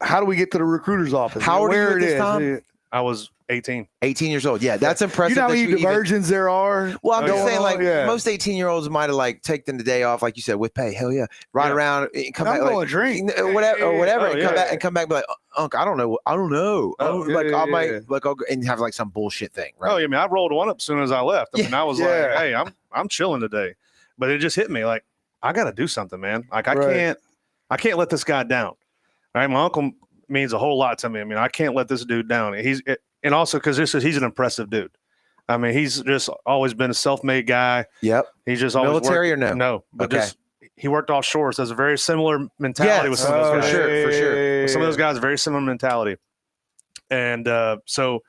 How do we get to the recruiter's office? How old are you Where at it this is? time? I was 18. 18 years old. Yeah, that's impressive. You know how that many you even- diversions there are? Well, I'm just going saying, like, on? Yeah. most 18-year-olds might have like taken the day off, like you said, with pay. Hell yeah, ride around, come I'm back, going like, to drink. whatever, Oh, and yeah. come back, and be like, "Unc, I don't know. Oh, yeah, like, I might, yeah. like, I'll go," and have like some bullshit thing, right? Oh, yeah, man, I rolled one up as soon as I left. I mean, I was like, Yeah. "Hey, I'm chilling today," but it just hit me like, I got to do something, man. Like, I Right. can't let this guy down. All right, my uncle means a whole lot to me. I mean, I can't let this dude down. And also because he's an impressive dude. I mean, he's just always been a self-made guy. Yep. He's just always Military worked, or no? No, but Okay. just he worked offshore. So there's a very similar mentality with some of for those guys. sure, for sure. Some of those guys, very similar mentality. And so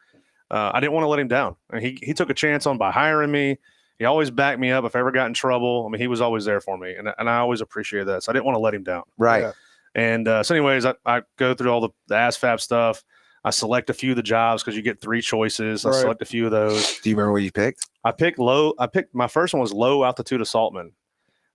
I didn't want to let him down. And he took a chance by hiring me. He always backed me up if I ever got in trouble. I mean, he was always there for me, and I always appreciate that. So I didn't want to let him down. Right. Yeah. And so, anyways, I go through all the ASFAB stuff. I select a few of the jobs because you get 3 choices. I Right. select a few of those. Do you remember what you picked? I picked my first one was low altitude assaultman,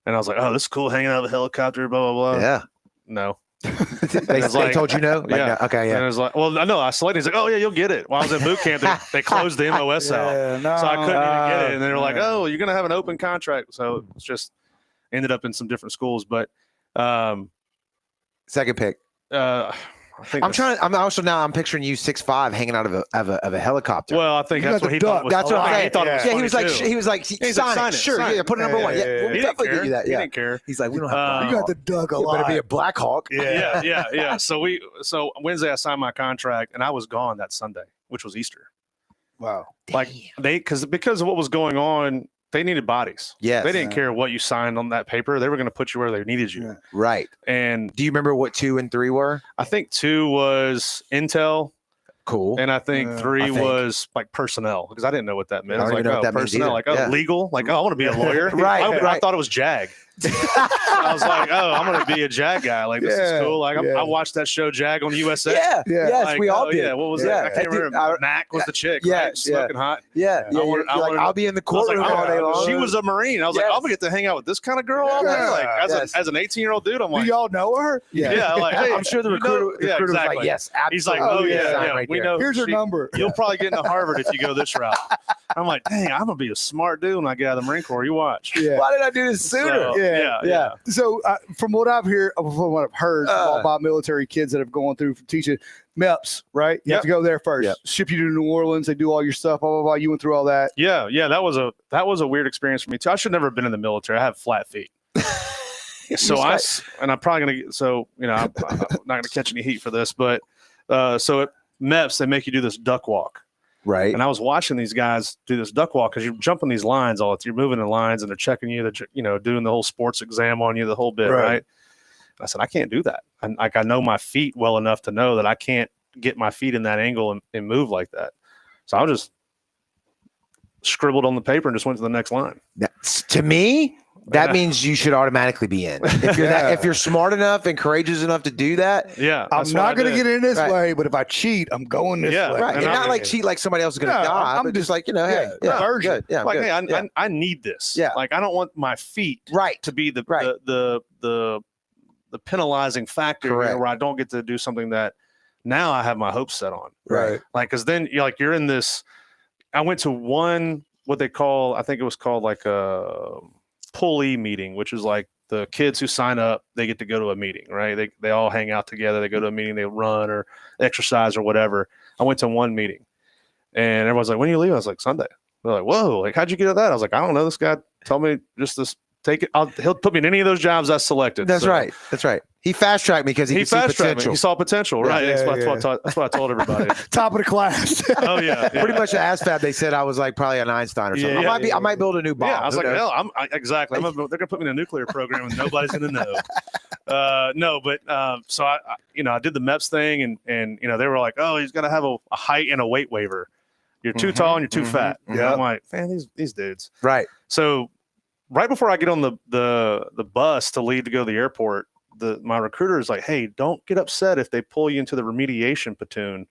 and I was like, "Oh, this is cool, hanging out of a helicopter." Blah blah blah. Yeah. No. They was like- told you no? Like, Yeah. no? Okay. And Yeah. it was like, well, no, I selected. He's like, "Oh yeah, you'll get it." While I was in boot camp, they closed the MOS out. no, So I couldn't even get it. And they were like, yeah. "Oh, you're going to have an open contract." So it's just ended up in some different schools. But Second pick. I think I'm picturing you 6'5" hanging out of a helicopter. well, I think You that's got what the he thought duck. was That's what I'm funny. saying. He thought it was yeah, funny he was like, He's like, sign "Sign it. it, Sure. sign Yeah, it." put it number 1. Yeah, Yeah. yeah, We'll He didn't definitely care. give you that. He Yeah. didn't care. He's like, we don't have. You got the Doug a You better lot. be a Black Hawk. Yeah. So Wednesday I signed my contract and I was gone that Sunday, which was Easter. Wow. Like because of what was going on, they needed bodies. Yes. They didn't care what you signed on that paper. They were going to put you where they needed you. Yeah. Right. And Do you remember what 2 and 3 were? I think 2 was Intel. Cool. And I think 3 I think. was like personnel, because I didn't know what that meant. I I was don't like, even know oh, what that means personnel, either. like, oh, Yeah. legal. Like, oh, I want to be a lawyer. Right, I right. thought it was JAG. I was like, oh, I'm going to be a JAG guy. Like, this is cool. Like, I watched that show JAG on USA. Yeah. Yeah. Yes, Like, we all oh, did. Yeah. What was Yeah. that? I can't Dude, remember. Mac was the chick. yeah, Right? Smoking hot. Yeah. I wanted- You're like, I'll be in the I was like, courtroom all day long. she was a Marine. I was like, Yes. I'm going to get to hang out with this kind of girl all day. Yeah. Like, Yes. as an 18-year-old dude, I'm Do like, y'all know her? yeah. Like, hey, I'm sure the you know- recruiter, yeah, was exactly. like, yes, absolutely. He's like, Oh, yeah, Sign yeah, right we there. know. Here's her number. You'll probably get into Harvard if you go this route. I'm like, dang, I'm gonna be a smart dude when I get out of the Marine Corps. You watch. Yeah. Why did I do this sooner? So, Yeah. yeah. So from what I've heard from all my military kids that have gone through from teaching MEPS, right? You have to go there first. Yep. Ship you to New Orleans. They do all your stuff. Blah blah blah. You went through all that. Yeah. That was a weird experience for me too. I should never have been in the military. I have flat feet. So I'm probably gonna get, I'm not gonna catch any heat for this, but so at MEPS they make you do this duck walk. Right. And I was watching these guys do this duck walk because you're jumping these lines you're moving the lines and they're checking you, doing the whole sports exam on you, the whole bit, right? I said, I can't do that. And I know my feet well enough to know that I can't get my feet in that angle and move like that. So I just scribbled on the paper and just went to the next line. To me, that means you should automatically be in. If you're if you're smart enough and courageous enough to do that. Yeah. I'm not going to get in this Right. way, but if I cheat, I'm going this way. Right. And And I'm- not like cheat like somebody else is going to No, die, I'm but just just- like, hey, version. good. Yeah, Like, good. hey, Yeah. I need this. Yeah. Like, I don't want my feet Right. to be the Right. the penalizing factor Correct. where I don't get to do something that now I have my hopes set on. Right. Like, because then you're in this. I went to one what they call, I think it was called like a pulley meeting, which is like the kids who sign up, they get to go to a meeting, right? They all hang out together. They go to a meeting, they run or exercise or whatever. I went to one meeting, and everyone's like, "When are you leaving?" I was like, "Sunday." They're like, "Whoa! Like, how'd you get at that?" I was like, "I don't know. This guy told me just to take it. He'll put me in any of those jobs I selected." That's So, right. That's right. He fast tracked me because he could see fast tracked me. potential. He saw potential, right? Yeah, That's what I told everybody. Top of the class. Oh yeah, Pretty much at ASFAB, they said I was like probably an Einstein or something. Yeah, I might build a new bomb. Yeah, I was Who like, knows? hell, exactly. They're gonna put me in a nuclear program and nobody's gonna know. No, but so I did the MEPS thing, and they were like, oh, he's gonna have a height and a weight waiver. You're too tall and you're too fat. mhm. Yeah, I'm like, man, these dudes. Right. So right before I get on the bus to leave to go to the airport, my recruiter is like, hey, don't get upset if they pull you into the remediation platoon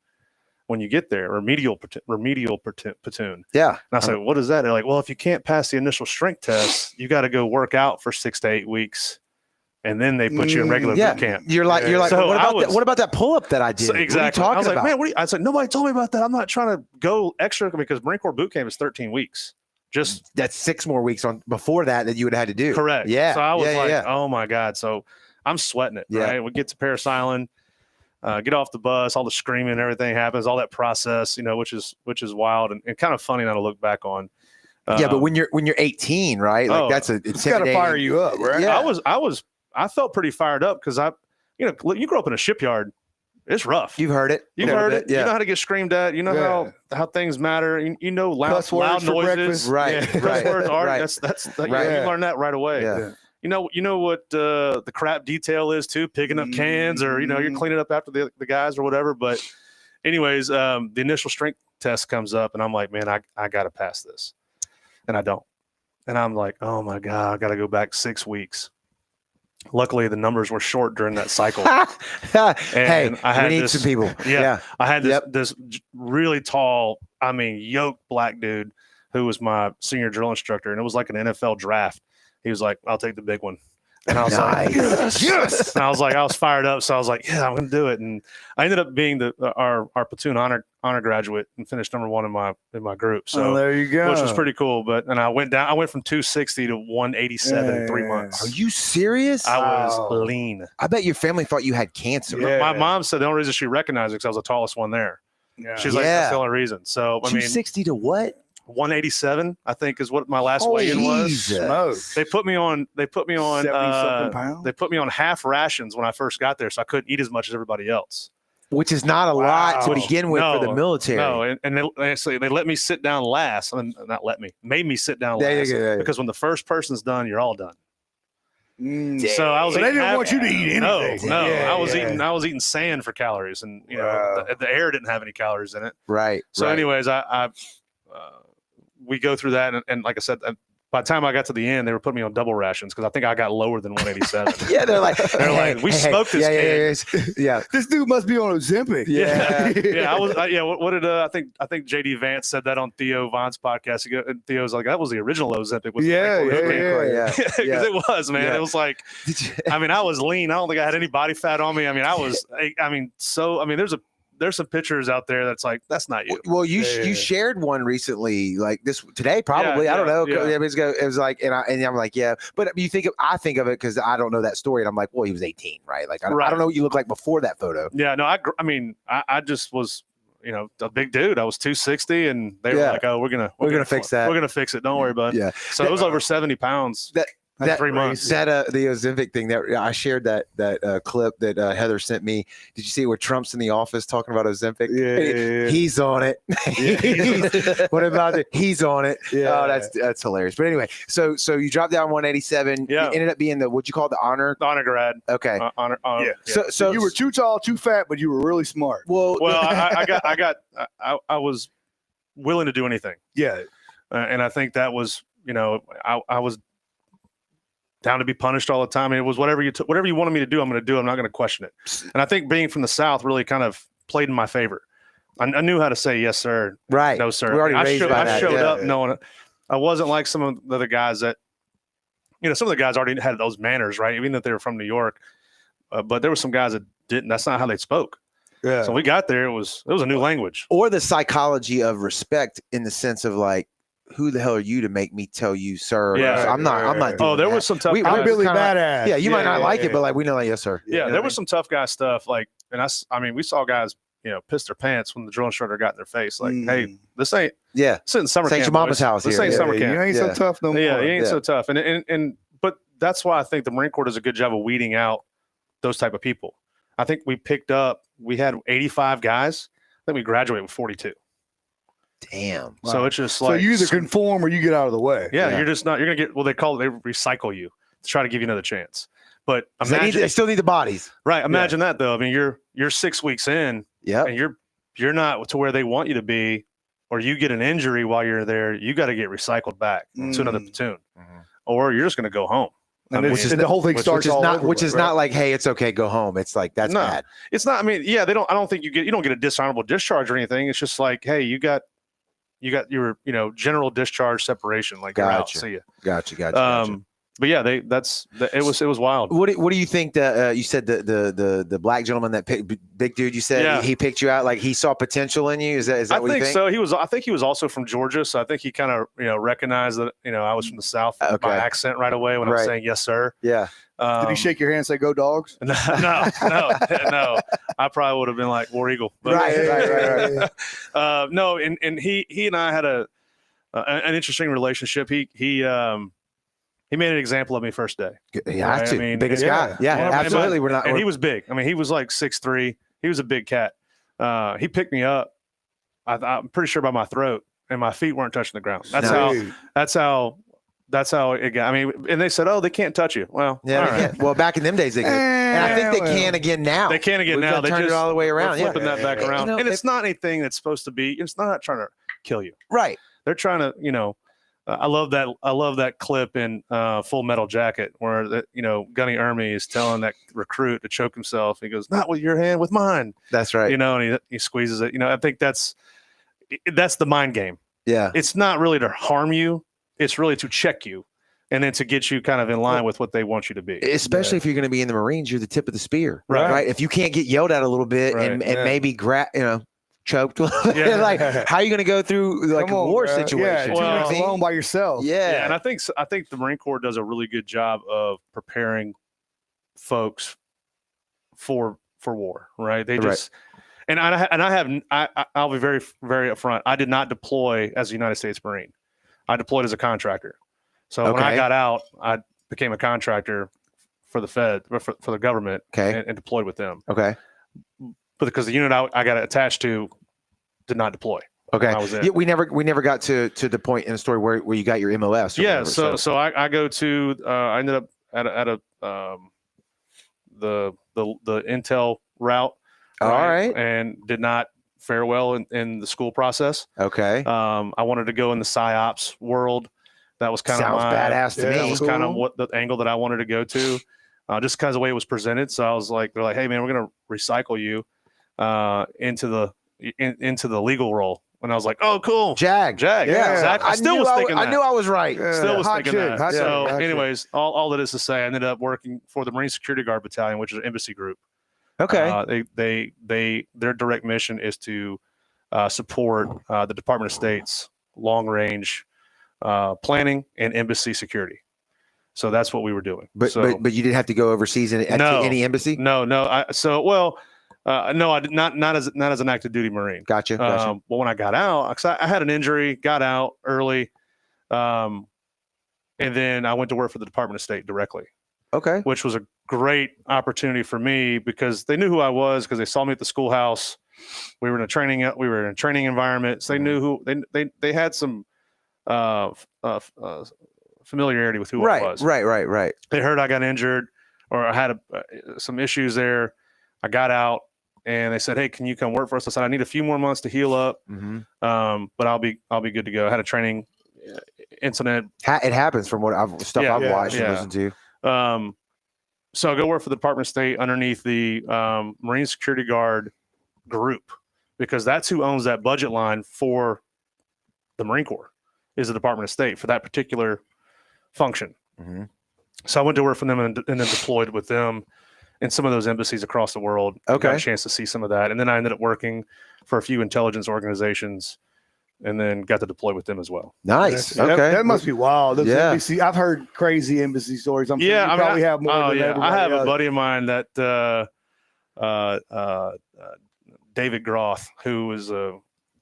when you get there, remedial platoon. Yeah. And I said, what is that? They're like, well, if you can't pass the initial strength test, you got to go work out for 6 to 8 weeks, and then they put you in regular Yeah. boot camp. You're like, So what about that pull up that I did? So, exactly. What are you I was like, talking about? man, I said, nobody told me about that. I'm not trying to go extra because Marine Corps boot camp is 13 weeks. Just That's 6 more weeks on before that you would have had to do. correct. Yeah. So I was Yeah, like, yeah. oh my God. So I'm sweating it. Yeah. Right. We get to Paris Island, get off the bus, all the screaming and everything happens, all that process, which is wild and kind of funny now to look back on. Yeah, but when you're 18, right? Like oh, that's It's got to fire you up, right? Yeah. I felt pretty fired up because you grew up in a shipyard. It's rough. You've heard it. You've heard it. Yeah. You know how to get screamed at. You know how things matter. You know Cuss loud words for noises. breakfast. Right. Yeah. Right. Cuss words are Right. that's Right. you learn that right away. Yeah. You know what the crap detail is too, picking up cans or you're cleaning up after the guys or whatever. But anyways, the initial strength test comes up and I'm like, man, I got to pass this, and I don't. And I'm like, oh my God, I got to go back 6 weeks. Luckily, the numbers were short during that cycle. Hey, I had we need this- some people. Yeah. I had Yep. this really tall, yoked black dude who was my senior drill instructor, and it was like an NFL draft. He was like, I'll take the big one. And I was like, yes. And I was fired up. So I was like, yeah, I'm going to do it. And I ended up being our platoon honor graduate and finished number 1 in my group. So there you go. which was pretty cool. And I went from 260 to 187 in 3 months. Are you serious? I was Wow. lean. I bet your family thought you had cancer. Yeah. My mom said the only reason she recognized it because I was the tallest one there. Yeah. She's like, that's the only reason. So, 260 to what? 187, I think, is what my last weigh-in was. Jesus. Smokes. They put me on 70-something pounds. they put me on half rations when I first got there, so I couldn't eat as much as everybody else. which is not a lot to Wow. begin with for the military. No, and they let me sit down last. I mean, not let me, made me sit down Yeah, last yeah. because when the first person's done, you're all done. So I was. they eating didn't half- want you to eat anything. No. Yeah, I was yeah. eating sand for calories, and Wow. the air didn't have any calories in it. Right. So, right. anyways, we go through that, and like I said, by the time I got to the end, they were putting me on double rations because I think I got lower than 187. Yeah, they're like, we smoked this kid. Yeah. This dude must be on Ozempic. Yeah. Yeah, I was. What did I think JD Vance said that on Theo Von's podcast? And Theo's like, that was the original Ozempic. Was the Yeah, wrinkle in the yeah, wrinkle. Because it was, man. Yeah. It was like, I mean, I was lean. I don't think I had any body fat on me. I mean, there's some pictures out there that's like, that's not you. Well, you Yeah. you shared one recently, like this today, probably. Yeah, I don't know. yeah. It was like, and I'm like, yeah. But I think of it because I don't know that story, and I'm like, well, he was 18, right? Like, I don't know what you look like before that photo. Yeah, no, I just was, a big dude. I was 260, and they were like, "Oh, we're gonna fix that. We're gonna fix it. Don't worry, bud." Yeah. So it was over 70 pounds. That 3 months. That the Ozempic thing that I shared that clip that Heather sent me. Did you see it where Trump's in the office talking about Ozempic? Yeah. He's on it. What about it? He's on it. Yeah. Oh, that's hilarious. But anyway, so you dropped down 187. Yeah. It ended up being what'd you call it, the honor? Honor grad. Okay. Honor. Yeah. So you were too tall, too fat, but you were really smart. well. I was willing to do anything. Yeah. And I think that was, I was down to be punished all the time. And it was whatever you wanted me to do, I'm going to do. I'm not going to question it. And I think being from the South really kind of played in my favor. I knew how to say yes, sir. Right. No, sir. We're already raised by I that. showed Yeah. up knowing it. I wasn't like some of the other guys that, some of the guys already had those manners, right? Even if they were from New York. But there were some guys that didn't. That's not how they spoke. Yeah. So we got there. It was a new language. Or the psychology of respect in the sense of like, who the hell are you to make me tell you, sir? Yeah. I'm not doing There that. was some tough We- guys. I'm Billy kinda like- Badass. Yeah, you might not like it, but like we know, like, yes, sir. Yeah, You know there what I was some tough guy stuff. Like, and we saw guys, piss their pants when the drill instructor got in their face. Like, hey, this ain't Yeah. summer This ain't camp. your mama's boys. house This here. ain't Yeah, summer You camp. ain't Yeah. so tough no more. Yeah, he ain't Yeah. so tough. But that's why I think the Marine Corps does a good job of weeding out those type of people. I think we had 85 guys. I think we graduated with 42. Damn. So it's just So like, you either conform or you get out of the way. yeah, Yeah. you're just not, you're going to get, they recycle you to try to give you another chance. But 'Cause they imagine, still need the bodies. right. Imagine that though. I mean, you're 6 weeks in Yeah. and you're not to where they want you to be, or you get an injury while you're there, you got to get recycled back to another platoon, or you're just going to go home. And, I mean, and the whole thing starts Which is all not over which with, is right? not like, hey, it's okay, go home. It's like that's No. bad. It's not. I mean, yeah, I don't think you don't get a dishonorable discharge or anything. It's just like, hey, you got your general discharge separation. Like, you're out. Gotcha. See ya. Gotcha. But yeah, it was wild. What do you think that you said the black gentleman that big dude you said Yeah. he picked you out, like he saw potential in you? Is that I what you think think? so. I think he was also from Georgia, so I think he kind of recognized that I was from the South. Okay. My accent right away when I was Right. saying yes, sir. Yeah. Did he shake your hand and say, go dogs? No. I probably would have been like War Eagle. But, Right. No, and he and I had an interesting relationship. He made an example of me first day. Yeah, Right, have to. I mean, Biggest yeah. guy. Yeah, Well, absolutely. We're not. And he was big. I mean, he was like 6'3". He was a big cat. He picked me up. I'm pretty sure by my throat, and my feet weren't touching the ground. That's how it got. I mean, and they said, "Oh, they can't touch you." Well, Yeah. all They right. can. Well, back in them days they could, and I think they can again now. They can again We've now. They turned it just all the way around. We're Yeah. flipping that back around, know, and it's not anything that's supposed to be. It's not trying to kill you. Right. They're trying to, I love that clip in Full Metal Jacket where Gunny Ermey is telling that recruit to choke himself. He goes, "Not with your hand, with mine." That's right. And he squeezes it. I think that's the mind game. Yeah. It's not really to harm you. It's really to check you, and then to get you kind of in line with what they want you to be. Especially if you're going to be in the Marines, you're the tip of the spear, Right. right? If you can't get yelled at a little bit and Yeah. maybe choked, Yeah. like how are you going to go through like Come a on, war bro. situation? Yeah, You two know what I weeks mean? alone by yourself. Yeah. And I think the Marine Corps does a really good job of preparing folks for war, right? They just I'll be very, very upfront. I did not deploy as a United States Marine. I deployed as a contractor. So when I Okay. got out, I became a contractor for the Fed, for the government, Okay. and deployed with them. Okay. because the unit I got attached to did not deploy. Okay. I was in. Yeah, we never got to the point in the story where you got your MLS. Or Yeah. whatever, So I go to I ended up at a the Intel route. all right. And did not fare well in the school process. Okay. I wanted to go in the PsyOps world. That was kind Sounds of badass to that me. was kind of what the angle that I wanted to go to, just because of the way it was presented. So I was like, they're like, hey man, we're gonna recycle you into the legal role. And I was like, oh cool, Jag. yeah, exactly. I knew I was right. Still was hot thinking chick, that. hot So, chick, hot chick. anyways, all that is to say, I ended up working for the Marine Security Guard Battalion, which is an embassy group. Okay. Their direct mission is to support the Department of State's long range planning and embassy security. So that's what we were doing. But you didn't have to go overseas at any embassy. No. No, I did not as an active duty Marine. Gotcha. But when I got out, 'cause I had an injury, got out early, and then I went to work for the Department of State directly. Okay. Which was a great opportunity for me because they knew who I was because they saw me at the schoolhouse. We were in a training environment. So they knew who they had some familiarity with who I was. Right. They heard I got injured or I had some issues there. I got out and they said, "Hey, can you come work for us?" I said, "I need a few more months to heal up, but I'll be good to go." I had a training incident. It happens from what I've watched and listened to. So I go work for the Department of State underneath the Marine Security Guard group because that's who owns that budget line for the Marine Corps is the Department of State for that particular function. Mm-hmm. So I went to work for them and then deployed with them in some of those embassies across the world. Okay. Got a chance to see some of that. And then I ended up working for a few intelligence organizations and then got to deploy with them as well. Nice. Okay. That must be wild. Those Yeah. embassy, I've heard crazy embassy stories. I'm sure you I mean, probably have more than everybody I have else. a buddy of mine that David Groth, who was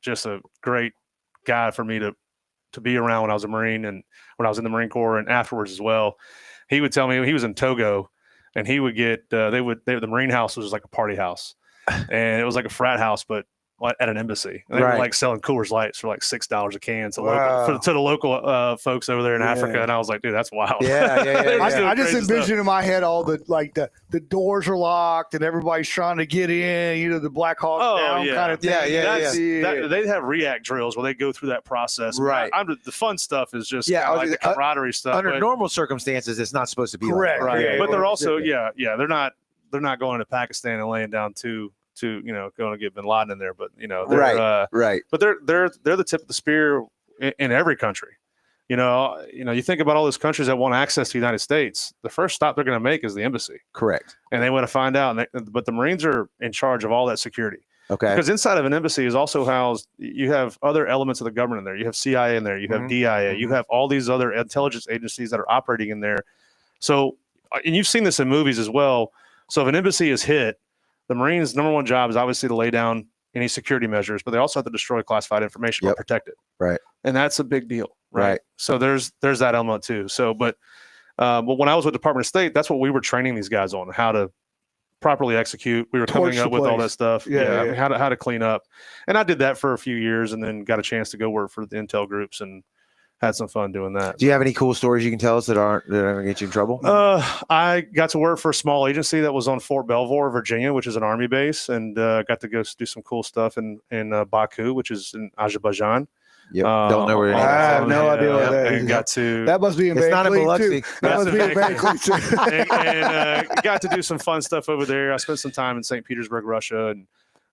just a great guy for me to be around when I was a Marine and when I was in the Marine Corps and afterwards as well. He would tell me he was in Togo and he would get the Marine house was like a party house and it was like a frat house, but at an embassy. And they were like selling Coors Lights for like $6 a can to the local folks over there in Africa. And I was like, dude, that's wild. Yeah. I just envision in my head all the doors are locked and everybody's trying to get in, the Black Hawk down kind of thing. They have react drills where they go through that process. Right. The fun stuff is just like the camaraderie stuff. Under normal circumstances, it's not supposed to be correct. like that. Right. But they're also, they're not going to Pakistan and laying down to going to get Bin Laden in there, but they're right. But they're the tip of the spear in every country. You think about all those countries that want access to the United States. The first stop they're going to make is the embassy. Correct. And they want to find out. But the Marines are in charge of all that security. Okay. Because inside of an embassy is also housed. You have other elements of the government in there. You have CIA in there. You have DIA. You have all these other intelligence agencies that are operating in there. So, and you've seen this in movies as well. So if an embassy is hit, the Marines' number one job is obviously to lay down any security measures, but they also have to destroy classified information or protect it. Right. And that's a big deal. Right. So there's that element too. So, but when I was with the Department of State, that's what we were training these guys on, how to properly execute. We were coming up with all that stuff. I mean, how to clean up. And I did that for a few years and then got a chance to go work for the intel groups and had some fun doing that. Do you have any cool stories you can tell us that aren't going to get you in trouble? I got to work for a small agency that was on Fort Belvoir, Virginia, which is an army base, and got to go do some cool stuff in Baku, which is in Azerbaijan. Yep. Don't know where it is. I have no idea what that is. And got to. That must be in It's not in Biloxi. Biloxi. That must be in Biloxi. and got to do some fun stuff over there. I spent some time in St. Petersburg, Russia, and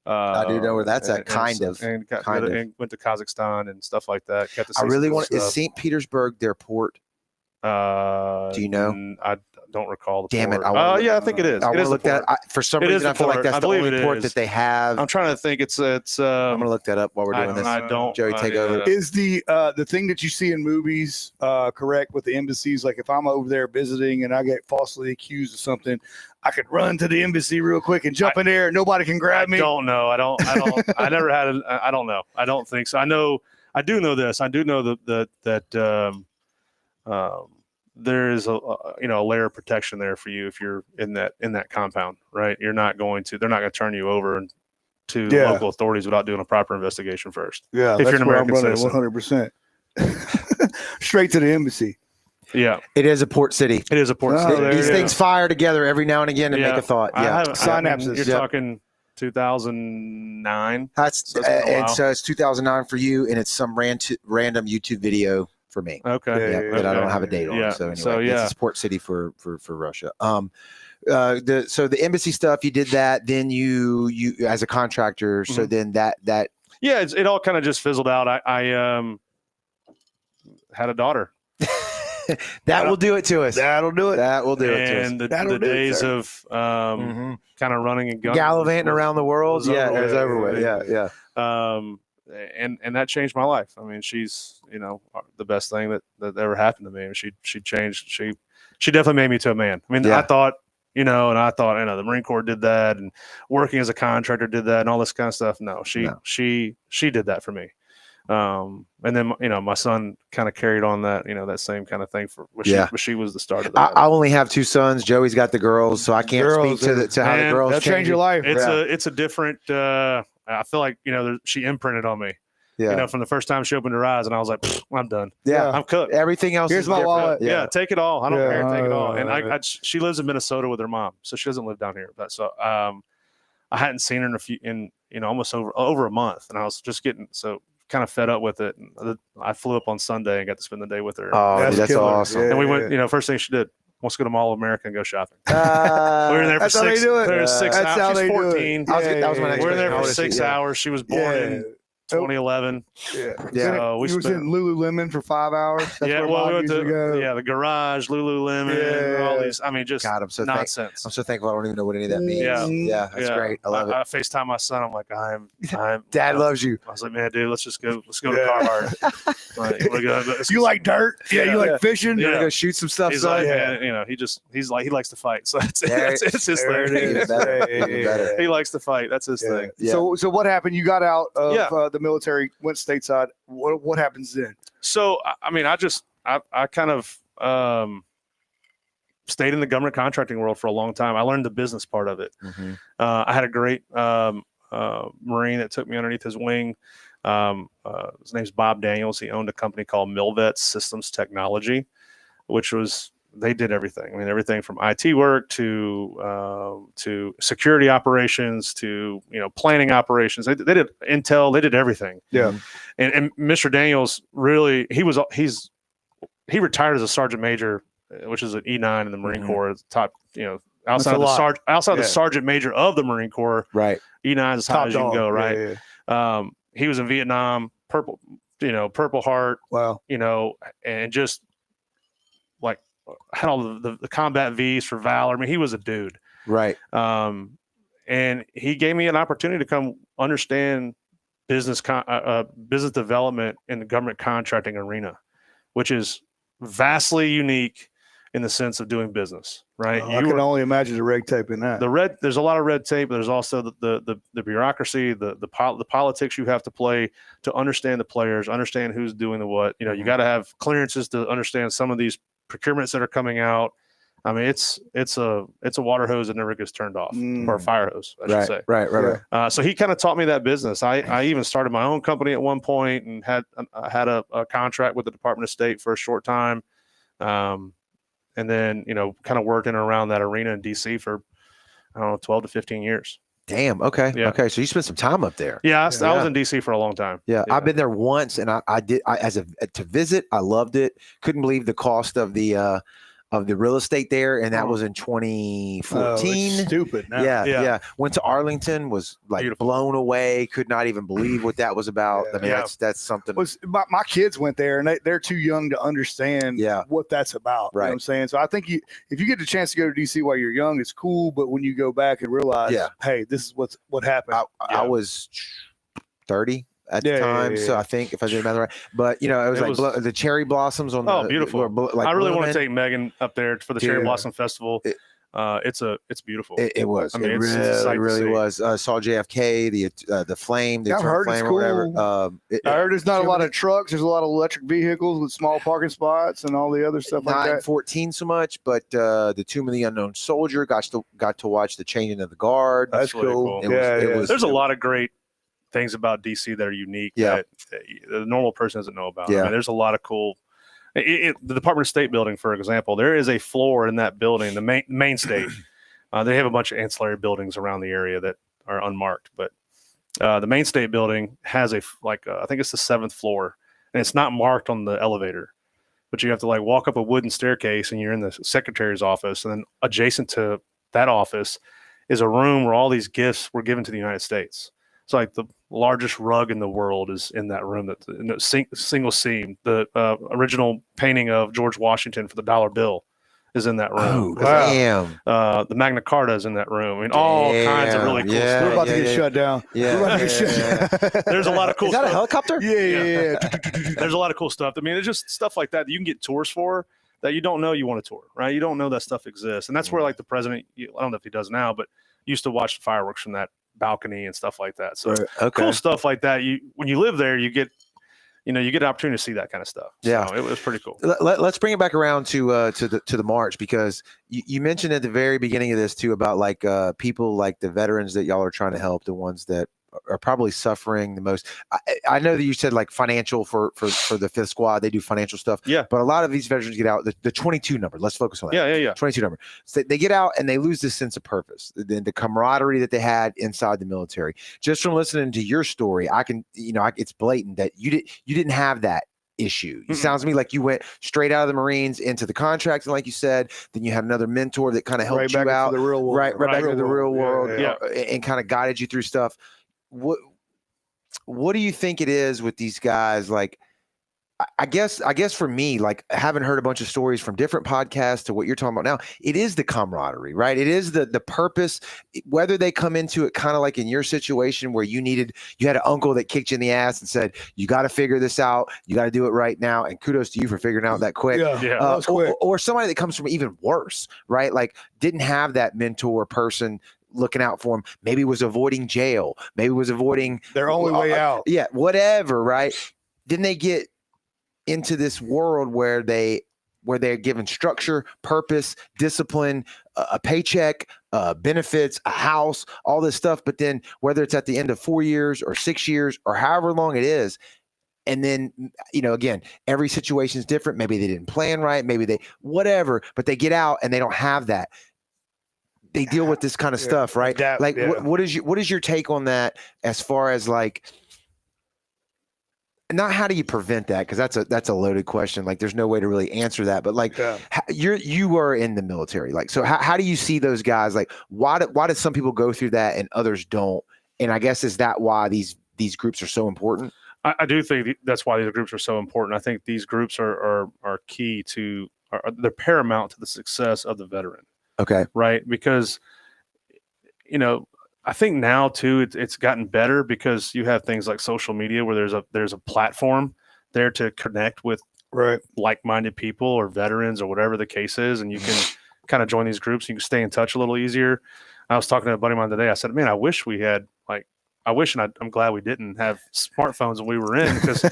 I do know where that's at. and went to Kazakhstan and stuff like that. Got to see I really some want. stuff. Is St. Petersburg their port? Do you know? I don't recall the Damn port. it! I think it is. I want It is to look the that. port. For some It is reason, the I feel like port. that's I the believe only it port is. that they have. I'm trying to think. It's. I'm gonna look that up while we're doing this. I don't. Joey, take over. Is the thing that you see in movies correct with the embassies? Like if I'm over there visiting and I get falsely accused of something, I could run to the embassy real quick and jump in there and nobody can grab me. I don't know. I don't. I never had. I don't know. I don't think so. I know. I do know this. I do know that there is a layer of protection there for you if you're in that compound, right? They're not going to turn you over to Yeah. local authorities without doing a proper investigation first. Yeah, If you're an American running citizen. 100%. Straight to the embassy. Yeah, It is a port city. it is a port Oh, city. there These it things is. fire together every now and again and Yeah. make a thought. I Yeah. have Synapses. You're Yep. talking 2009. That's So it's been a and while. so it's 2009 for you, and it's some random YouTube video for me. Okay. Yeah, Yeah, that I don't have a date on. Yeah. So anyway, So, it's yeah. a port city for Russia. So the embassy stuff, you did that. Then you as a contractor. So then that Yeah, it all kind of just fizzled out. I had a daughter. that will do it to us. That'll do it. That will do it to us. And the That'll do it, days sir. of Mhm. kind of running and gunning, Gallivanting around the world. was Yeah, over it's with. over with. Yeah. And that changed my life. I mean, she's the best thing that ever happened to me. And she changed. She definitely made me to a man. I mean, Yeah. I thought the Marine Corps did that, and working as a contractor did that, and all this kind of stuff. No, she did that for me. And then my son kind of carried on that that same kind of thing but she was the start of that. I only have two sons. Joey's got the girls, so I can't Girls, speak to how the man, girls That'll change your life. It's a different. I feel like she imprinted on me. Yeah. From the first time she opened her eyes, and I was like, I'm done. Yeah. I'm cooked. Everything else. Here's is my different. wallet. Yeah, take it all. I don't care. Take it all. And right. she lives in Minnesota with her mom, so she doesn't live down here. But so I hadn't seen her in almost over a month, and I was just getting kind of fed up with it. And I flew up on Sunday and got to spend the day with her. Oh, that's killer. awesome. Yeah. And we went. First thing she did, wants to go to Mall of America and go shopping. We were there for That's how they 6. do it. We were there 6 That's how hours. She's they do it. 14. That was my next We were there question. for 6 hours. She was born in 2011. Yeah. Yeah. So we you was spent- in Lululemon for 5 hours. That's Yeah, where well, Mom we went used to go. the garage, Lululemon, all Yeah. these. I mean, just God, I'm so nonsense. thankful. I don't even know what any of that means. Yeah. Yeah, that's great. I love it. I FaceTime my son. I'm like, I'm. Dad loves you. I was like, man, dude, let's go Yeah. to Carhartt. Like, we're gonna go- You like dirt? Yeah. You like fishing? Yeah. You're gonna go shoot some stuff, He's son. like, Yeah. man, he likes to fight. So it's There- his There it thing. is. Even better. Yeah, Even better. He likes to fight. That's his Yeah. thing. Yeah. So what happened? You got out of Yeah. the military, went stateside. What happens then? So I mean, I kind of stayed in the government contracting world for a long time. I learned the business part of it. Mhm. I had a great Marine that took me underneath his wing. His name's Bob Daniels. He owned a company called Milvet Systems Technology, which they did everything. I mean, everything from IT work to security operations to planning operations. They did intel. They did everything. Yeah. And Mr. Daniels really he retired as a sergeant major, which is an E9 in the Marine Corps. It's top outside a the sergeant major of the Marine Corps. Right. E9 is as high as you can go. Right. Yeah. He was in Vietnam, Purple Heart, Wow. and just like had all the combat V's for valor. I mean, he was a dude. Right. And he gave me an opportunity to come understand business development in the government contracting arena, which is vastly unique in the sense of doing business. Right. I can only imagine the red tape in that. There's a lot of red tape, but there's also the bureaucracy, the politics you have to play to understand the players, understand who's doing the what. You got to have clearances to understand some of these procurements that are coming out. I mean, it's a water hose that never gets turned off, or a fire hose, I should say. Right. So he kind of taught me that business. I even started my own company at one point and had a contract with the Department of State for a short time. And then, kind of worked in and around that arena in DC for, 12 to 15 years. Damn. Okay. Yeah. Okay. So you spent some time up there. Yeah. I was in DC for a long time. Yeah. I've been there once, and to visit, I loved it. Couldn't believe the cost of the real estate there, and that was in 2014. It's stupid. Now. Yeah. Went to Arlington, was like Beautiful. blown away. Could not even believe what that was about. I mean, that's something. My kids went there, and they're too young to understand what that's about. Right. You know what I'm saying? So I think if you get the chance to go to DC while you're young, it's cool. But when you go back and realize, hey, this is what happened. I was 30 at the time, so I think if I did the math right, but it was like the cherry blossoms on beautiful. Like I really blooming. want to take Megan up there for the Cherry Blossom Festival. It's beautiful. It was. I mean, it it's a sight really, to really see. was. Saw JFK, the flame, the Yeah, I've eternal heard it's flame or whatever. cool. I heard there's not a lot of trucks. There's a lot of electric vehicles with small parking spots and all the other stuff not like in that. 14 so much, but the Tomb of the Unknown Soldier got to watch the changing of the guard. That's really cool. cool. It was. There's a lot of great things about DC that are unique that the normal person doesn't know about. Yeah. I mean, there's a lot of cool. The Department of State building, for example, there is a floor in that building, the main state. They have a bunch of ancillary buildings around the area that are unmarked, but the main state building has I think it's the 7th floor, and it's not marked on the elevator, but you have to like walk up a wooden staircase, and you're in the secretary's office, and then adjacent to that office is a room where all these gifts were given to the United States. It's like the largest rug in the world is in that room. Single seam. The original painting of George Washington for the dollar bill is in that room. Oh, damn. The Magna Carta is in that room. I mean, all kinds of really cool Yeah, stuff. We're about to get shut down. Yeah. We're about to get shut down. There's a lot of cool Is that stuff. a helicopter? Yeah. There's a lot of cool stuff. I mean, it's just stuff like that you can get tours for that you don't know you want to tour, right? You don't know that stuff exists. And that's where like the president, I don't know if he does now, but used to watch the fireworks from that balcony and stuff like that. So cool stuff like that. When you live there, you get an opportunity to see that kind of stuff. Yeah. So it was pretty cool. Let's bring it back around to the march, because you mentioned at the very beginning of this too about like people like the veterans that y'all are trying to help, the ones that are probably suffering the most. I know that you said like financial for the 5th squad, they do financial stuff. Yeah. But a lot of these veterans get out, the 22 number. Let's focus on that. Yeah. 22 number. So they get out and they lose this sense of purpose, the camaraderie that they had inside the military. Just from listening to your story, it's blatant that you didn't have that issue. It sounds to me like you went straight out of the Marines into the contract, and like you said, then you had another mentor that kind of helped you out, the real world. right back into the real world, Yeah. and kind of guided you through stuff. What do you think it is with these guys? Like, I guess for me, like having heard a bunch of stories from different podcasts to what you're talking about now, it is the camaraderie, right? It is the purpose, whether they come into it kind of like in your situation where you had an uncle that kicked you in the ass and said, you got to figure this out. You got to do it right now. And kudos to you for figuring out that quick. Yeah. That was quick. Or somebody that comes from even worse, right? Like didn't have that mentor person looking out for him, maybe was avoiding jail, maybe was avoiding Their only way out. Yeah, whatever, right? Then they get into this world where they're given structure, purpose, discipline, a paycheck, benefits, a house, all this stuff. But then whether it's at the end of 4 years or 6 years or however long it is, and then, again, every situation is different. Maybe they didn't plan right, maybe they whatever, but they get out and they don't have that. They deal with this kind of stuff, right? What is your take on that as far as like, not how do you prevent that? Because that's a loaded question. Like, there's no way to really answer that. But like, you are in the military. Like, so how do you see those guys? Like, why do some people go through that and others don't? And I guess is that why these groups are so important? I do think that's why these groups are so important. I think these groups are key to, they're paramount to the success of the veteran. Okay. Right. Because, I think now too, it's gotten better because you have things like social media where there's a platform there to connect with like-minded people or veterans or whatever the case is. And you can kind of join these groups. You can stay in touch a little easier. I was talking to a buddy of mine today. I said, man, I wish we had and I'm glad we didn't have smartphones when we were in, because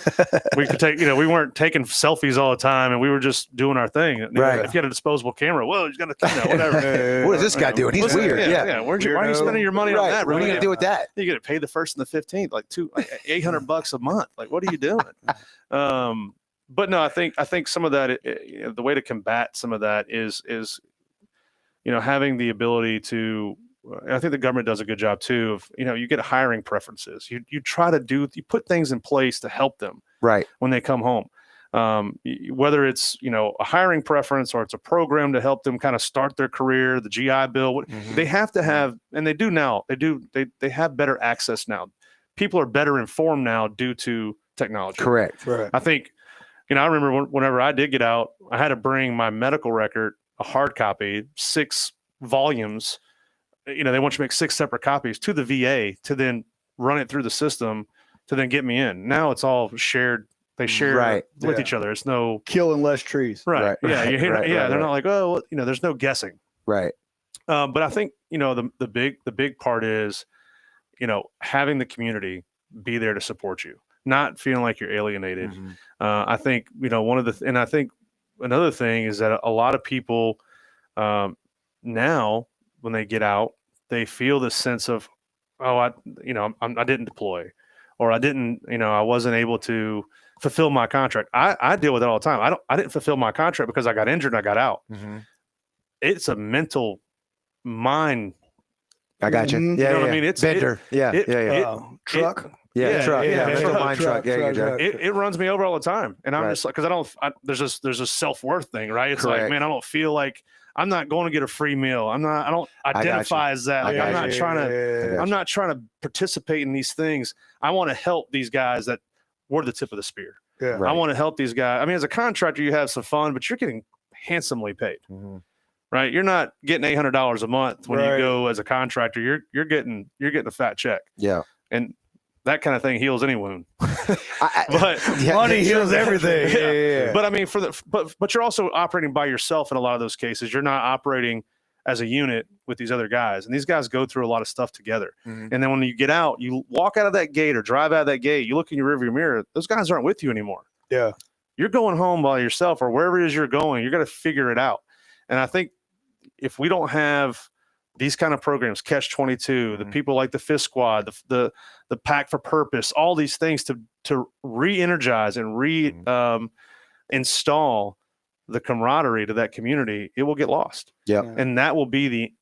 we could take, we weren't taking selfies all the time and we were just doing our thing. Right. If you had a disposable camera, well, you got to, whatever. What is this guy doing? He's weird. Yeah. Why are you spending your money on that? What are you going to do with that? You get paid the 1st and the 15th, like $800 a month. Like, what are you doing? But no, I think some of that, the way to combat some of that is having the ability to, I think the government does a good job too of, you get hiring preferences. You try to you put things in place to help them right when they come home. Whether it's, a hiring preference or it's a program to help them kind of start their career, the GI Bill, they have to have, and they do now, they have better access now. People are better informed now due to technology. Correct. Right. I think, I remember whenever I did get out, I had to bring my medical record, a hard copy, 6 volumes. They want you to make 6 separate copies to the VA to then run it through the system to then get me in. Now it's all shared. They share with each other. It's no killing less trees. Right. Yeah. Right. They're not like, oh, well, there's no guessing. Right. But I think, the big part is, having the community be there to support you, not feeling like you're alienated. Mhm. I think, and I think another thing is that a lot of people now, when they get out, they feel this sense of, oh, I didn't deploy, or I wasn't able to fulfill my contract. I deal with it all the time. I didn't fulfill my contract because I got injured and I got out. Mhm. It's a mental mind. I got you. Mhm. Yeah, You know what I yeah. mean? It's- Bender. Yeah, it- yeah, yeah. Truck. Yeah, truck. Yeah, mental truck, mind truck. Yeah, truck, yeah, truck. It runs me over all the time, and I'm Right. just like, because there's a self-worth thing, right? It's Correct. like, man, I don't feel like I'm not going to get a free meal. I don't got you. identify as that. I Like, got I'm not you. trying to. I got I'm you. not trying to participate in these things. I want to help these guys that were the tip of the spear. Yeah. Right. I want to help these guys. I mean, as a contractor, you have some fun, but you're getting handsomely paid, Mhm. right? You're not getting $800 a month when you Right. go as a contractor. You're getting a fat check, Yeah. and that kind of thing heals any wound. I- But yeah, Money that's heals true. everything. Yeah. Yeah. But I mean, but you're also operating by yourself in a lot of those cases. You're not operating as a unit with these other guys, and these guys go through a lot of stuff together. Mhm. And then when you get out, you walk out of that gate or drive out of that gate, you look in your rearview mirror. Those guys aren't with you anymore. Yeah. You're going home by yourself, or wherever it is you're going. You're going to figure it out. And I think if we don't have these kind of programs, Catch 22, the Mhm. people like the Fifth Squad, the Pack for Purpose, all these things to re-energize and install the camaraderie to that community, it will get lost. Yep. Yeah. And that will be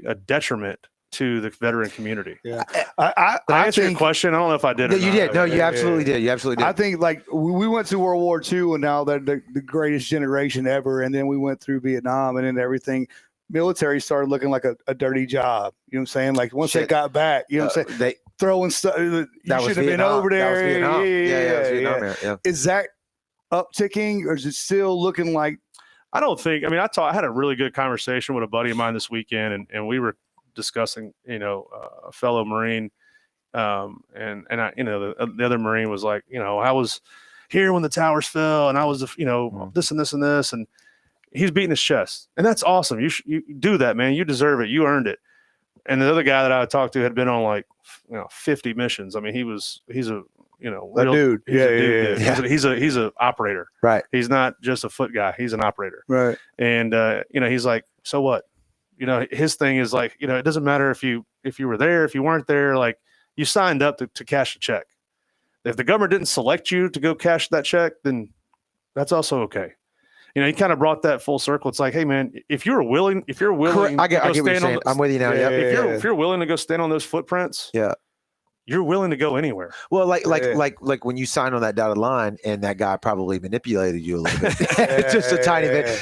a detriment to the veteran community. Yeah. Did I answer your think question? I don't know if I did. No, or you not. did. No, you Yeah, absolutely yeah. did. You absolutely did. I think like we went to World War II and now they're the greatest generation ever. And then we went through Vietnam and then everything. Military started looking like a dirty job. You know what I'm saying? Like once they Shit. got back, you know what I'm saying? They Throwing stuff. You that was should have been Vietnam. over there. That was Vietnam. Yeah, it was Vietnam. yeah. Yeah. Is that upticking or is it still looking like? I don't think. I mean, I had a really good conversation with a buddy of mine this weekend, and we were discussing, a fellow Marine, and I, the other Marine was like, I was here when the towers fell, and I was, this and this and this, and he's beating his chest, and that's awesome. You do that, man. You deserve it. You earned it. And the other guy that I talked to had been on like 50 missions. I mean, he's a A dude. He's a dude. Yeah. He's a operator. Right. He's not just a foot guy. He's an operator. Right. And he's like, so what? His thing is like, it doesn't matter if you were there, if you weren't there, like you signed up to cash a check. If the government didn't select you to go cash that check, then that's also okay. He kind of brought that full circle. It's like, hey man, if you're willing, Correct. I get what you're saying. I'm with you now. Yeah, Yep. yeah. if you're willing to go stand on those footprints, Yeah. you're willing to go anywhere. Well, like Yeah. when you signed on that dotted line, and that guy probably manipulated you a little bit, just a tiny bit.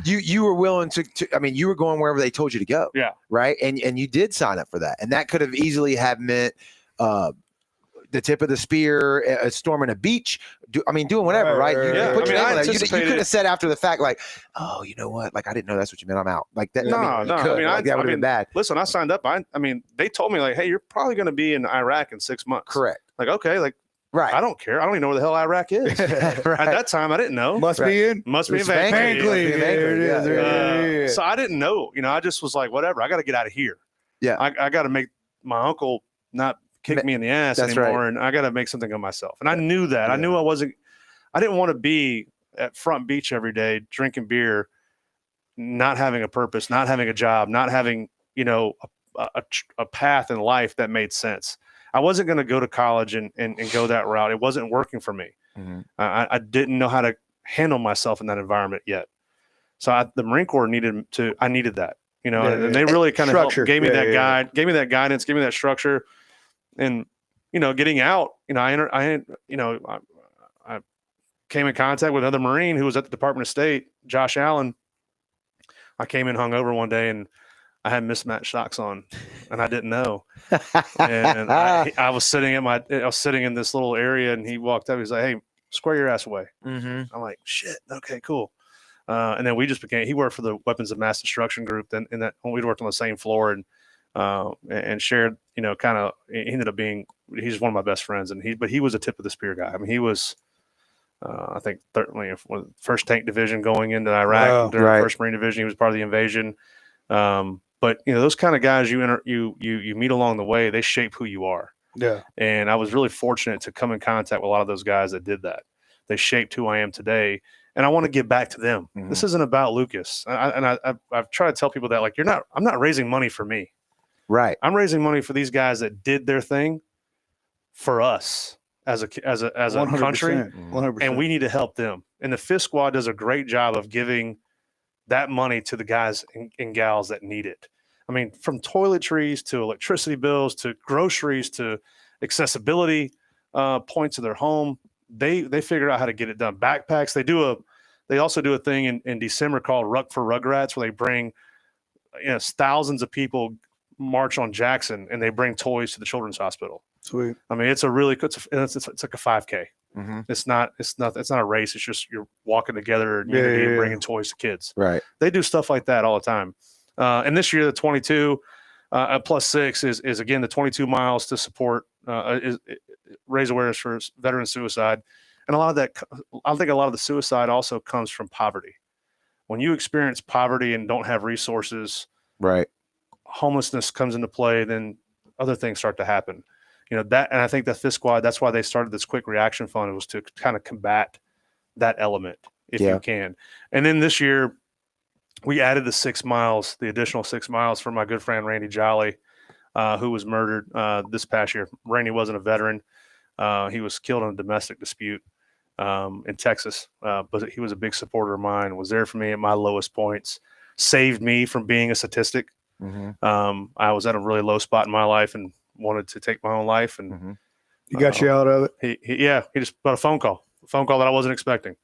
You were willing to. I mean, you were going wherever they told you to go. Yeah. Right. And you did sign up for that, and that could have easily have meant the tip of the spear, storming a beach. Doing whatever. Right. You, Yeah. you put your name on that. You anticipated- could have said after the fact, like, oh, you know what? Like, I didn't know that's what you meant. I'm out. Like that. No, you no. could. I mean, Like, that would have been bad. Listen, I signed up. I mean, they told me like, hey, you're probably going to be in Iraq in 6 months. Correct. Like, okay, like Right. I don't care. I don't even know where the hell Iraq is. Right. At that time, I didn't know. Must be in. Must be in It's Van Van Cleef. Cleef. Van Cleef. There it is. Yeah, There it yeah. is. So I didn't know. I just was like, whatever. I got to get out of here. Yeah. I got to make my uncle not kick me in the ass That's anymore, right. and I got to make something of myself. And I knew that. I knew I didn't want to be at Front Beach every day drinking beer, not having a purpose, not having a job, not having a path in life that made sense. I wasn't going to go to college and go that route. It wasn't working for me. Mhm. I didn't know how to handle myself in that environment yet. So the Marine Corps I needed that, and they really kind of gave me that guide, gave me that guidance, gave me that structure. And, getting out, I came in contact with another Marine who was at the Department of State, Josh Allen. I came in hungover one day and I had mismatched socks on and I didn't know. And I was sitting in this little area and he walked up. He's like, hey, square your ass away. Mm-hmm. I'm like, shit. Okay, cool. And then he worked for the Weapons of Mass Destruction group. Then we worked on the same floor and shared, he ended up being, he's one of my best friends but he was a tip of the spear guy. I mean, he was, I think certainly first tank division going into Iraq during the first Marine division. He was part of the invasion. But those kind of guys you meet along the way, they shape who you are. Yeah. And I was really fortunate to come in contact with a lot of those guys that did that. They shaped who I am today, and I want to give back to them. Mhm. This isn't about Lucas. I've tried to tell people that, like, I'm not raising money for me. Right. I'm raising money for these guys that did their thing for us as a country, 100%. and we need to help them. And the Fifth Squad does a great job of giving that money to the guys and gals that need it. I mean, from toiletries to electricity bills to groceries to accessibility points of their home, they figured out how to get it done. Backpacks. They also do a thing in December called Ruck for Rugrats, where they bring thousands of people march on Jackson and they bring toys to the children's hospital. Sweet. I mean, it's like a 5K. Mm-hmm. It's not a race. It's just you're walking together in unity and bringing toys to kids. Right. They do stuff like that all the time. And this year, the 22 plus 6 is again the 22 miles to support raise awareness for veteran suicide. And I think a lot of the suicide also comes from poverty. When you experience poverty and don't have resources, right, homelessness comes into play, then other things start to happen. That, and I think the Fifth Squad, that's why they started this quick reaction fund, was to kind of combat that element if you can. And then this year we added the additional 6 miles for my good friend Randy Jolly, who was murdered this past year. Randy wasn't a veteran. He was killed in a domestic dispute in Texas, but he was a big supporter of mine, was there for me at my lowest points, saved me from being a statistic. Mm-hmm. I was at a really low spot in my life and wanted to take my own life, and he got you out of it. He just got a phone call that I wasn't expecting.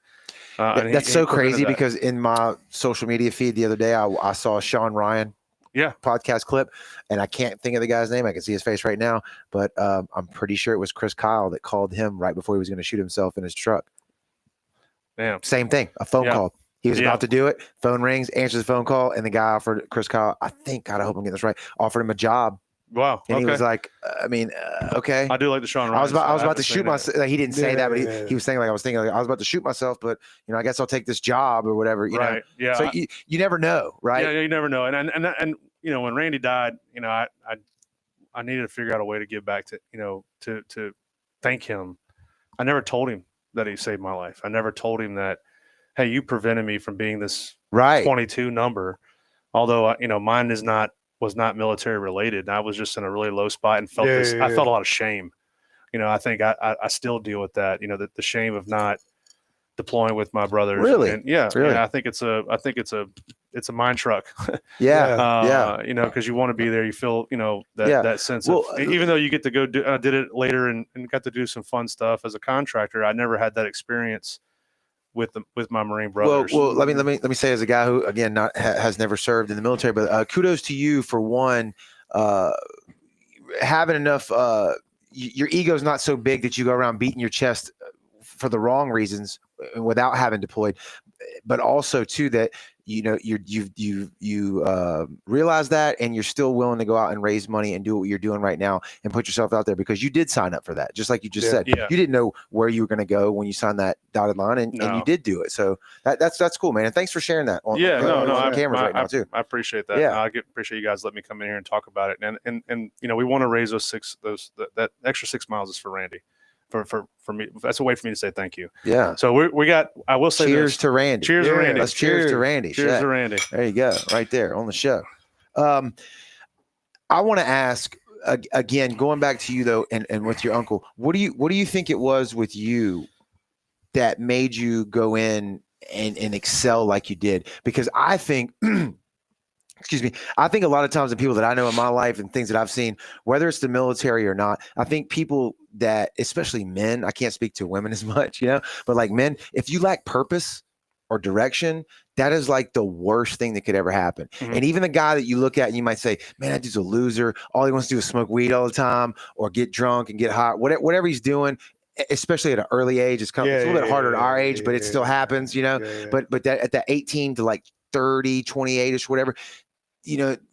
That's so crazy because in my social media feed the other day, I saw a Sean Ryan podcast clip, and I can't think of the guy's name. I can see his face right now, but I'm pretty sure it was Chris Kyle that called him right before he was going to shoot himself in his truck. Damn. Same thing, a phone call. He was about to do it. Phone rings, answers the phone call, and the guy offered Chris Kyle, I hope I'm getting this right, offered him a job. Wow. And he was like, okay. I do like the Sean Ryan. I was about to shoot myself. Like, he didn't say that, but he was saying, like, I was was about to shoot myself, but I guess I'll take this job or whatever. You know? Yeah. So you never know, right? Yeah, you never know. And when Randy died, I needed to figure out a way to give back to thank him. I never told him that he saved my life. I never told him that, hey, you prevented me from being this 22 number. Although mine was not military related. I was just in a really low spot and felt I felt a lot of shame. I think I still deal with that. The shame of not deploying with my brothers. Really? And I think it's a mine truck. Because you want to be there. You feel that sense of, even though you get to go did it later and got to do some fun stuff as a contractor. I never had that experience with my Marine brothers. Well, let me say, as a guy who again has never served in the military, but kudos to you for one, having enough. Your ego's not so big that you go around beating your chest for the wrong reasons without having deployed, but also too that you realize that, and you're still willing to go out and raise money and do what you're doing right now and put yourself out there because you did sign up for that. Just like you just said, you didn't know where you were going to go when you signed that dotted line, and you did do it. So that's cool, man. And thanks for sharing that on cameras right now too. I appreciate that. I appreciate you guys letting me come in here and talk about it. And we want to raise that extra 6 miles is for Randy. For me, that's a way for me to say thank you. Yeah. So we got. I will say cheers to Randy. Cheers to Randy. Let's cheers to Randy. Cheers to Randy. There you go, right there on the show. I want to ask again, going back to you though, and with your uncle, what do you think it was with you that made you go in and excel like you did? Because I think. Excuse me. I think a lot of times the people that I know in my life and things that I've seen, whether it's the military or not, I think people that, especially men, I can't speak to women as much, but like men, if you lack purpose or direction, that is like the worst thing that could ever happen. Mm-hmm. And even the guy that you look at and you might say, man, that dude's a loser. All he wants to do is smoke weed all the time or get drunk and get hot, whatever he's doing. Especially at an early age, it's a little bit harder at our age, but it still happens, But that at that 18 to like 30, 28ish, whatever,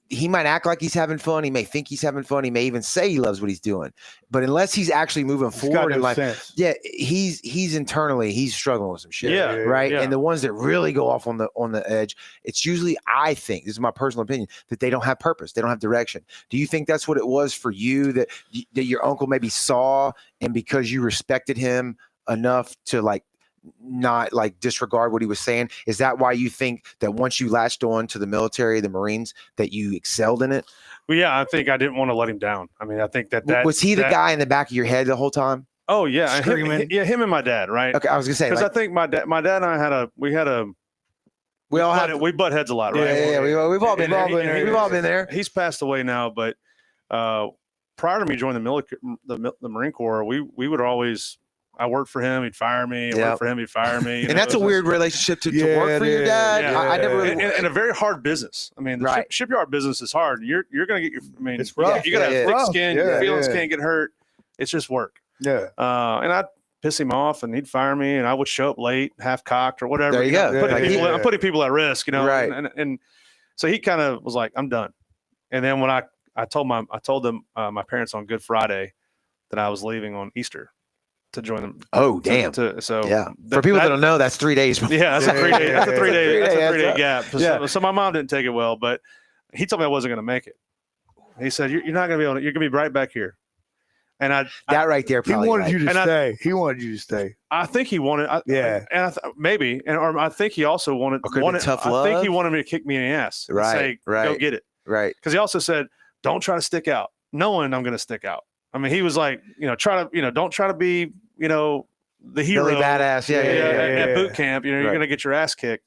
he might act like he's having fun. He may think he's having fun. He may even say he loves what he's doing. But unless he's actually moving forward in life, yeah, he's internally he's struggling with some shit. Yeah, right. yeah. And the ones that really go off on the edge, it's usually, I think, this is my personal opinion, that they don't have purpose. They don't have direction. Do you think that's what it was for you, that your uncle maybe saw, and because you respected him enough to like not like disregard what he was saying, is that why you think that once you latched on to the military, the Marines, that you excelled in it? Well, yeah, I think I didn't want to let him down. I mean, I think that was he the guy in the back of your head the whole time? Oh yeah, Screaming. him and my dad, right? Okay, I was gonna say, because I think my dad and I we butt heads a lot, right? Yeah, we've all been there. We've all been there. He's passed away now, but prior to me joining the Marine Corps, we would always. I worked for him, he'd fire me. I worked for him, he'd fire me. And that's a weird relationship to work for your dad. Yeah. I never really and a very hard business. I mean, the shipyard business is hard. You're gonna get your. I mean, it's rough. You gotta have thick skin. Your feelings can't get hurt. It's just work. Yeah. And I'd piss him off, and he'd fire me, and I would show up late, half cocked or whatever. There you go. I'm putting people at risk, Right. And so he kind of was like, "I'm done." And then when I told them my parents on Good Friday that I was leaving on Easter to join them. Oh, damn. So for people that don't know, that's 3 days. Yeah, that's a 3 day. That's a 3 day. That's a 3 day gap. Yeah. So my mom didn't take it well, but he told me I wasn't going to make it. He said, "You're not going to be able to. You're going to be right back here." And that right there, he wanted you to stay. He wanted you to stay. I think he wanted. Maybe, or I think he also wanted. Tough love. I think he wanted me to kick me in the ass. Right. Say, go get it. Right. Because he also said, "Don't try to stick out, knowing I'm going to stick out." I mean, he was like, don't try to be, the hero, Billy badass, at boot camp. You're going to get your ass kicked.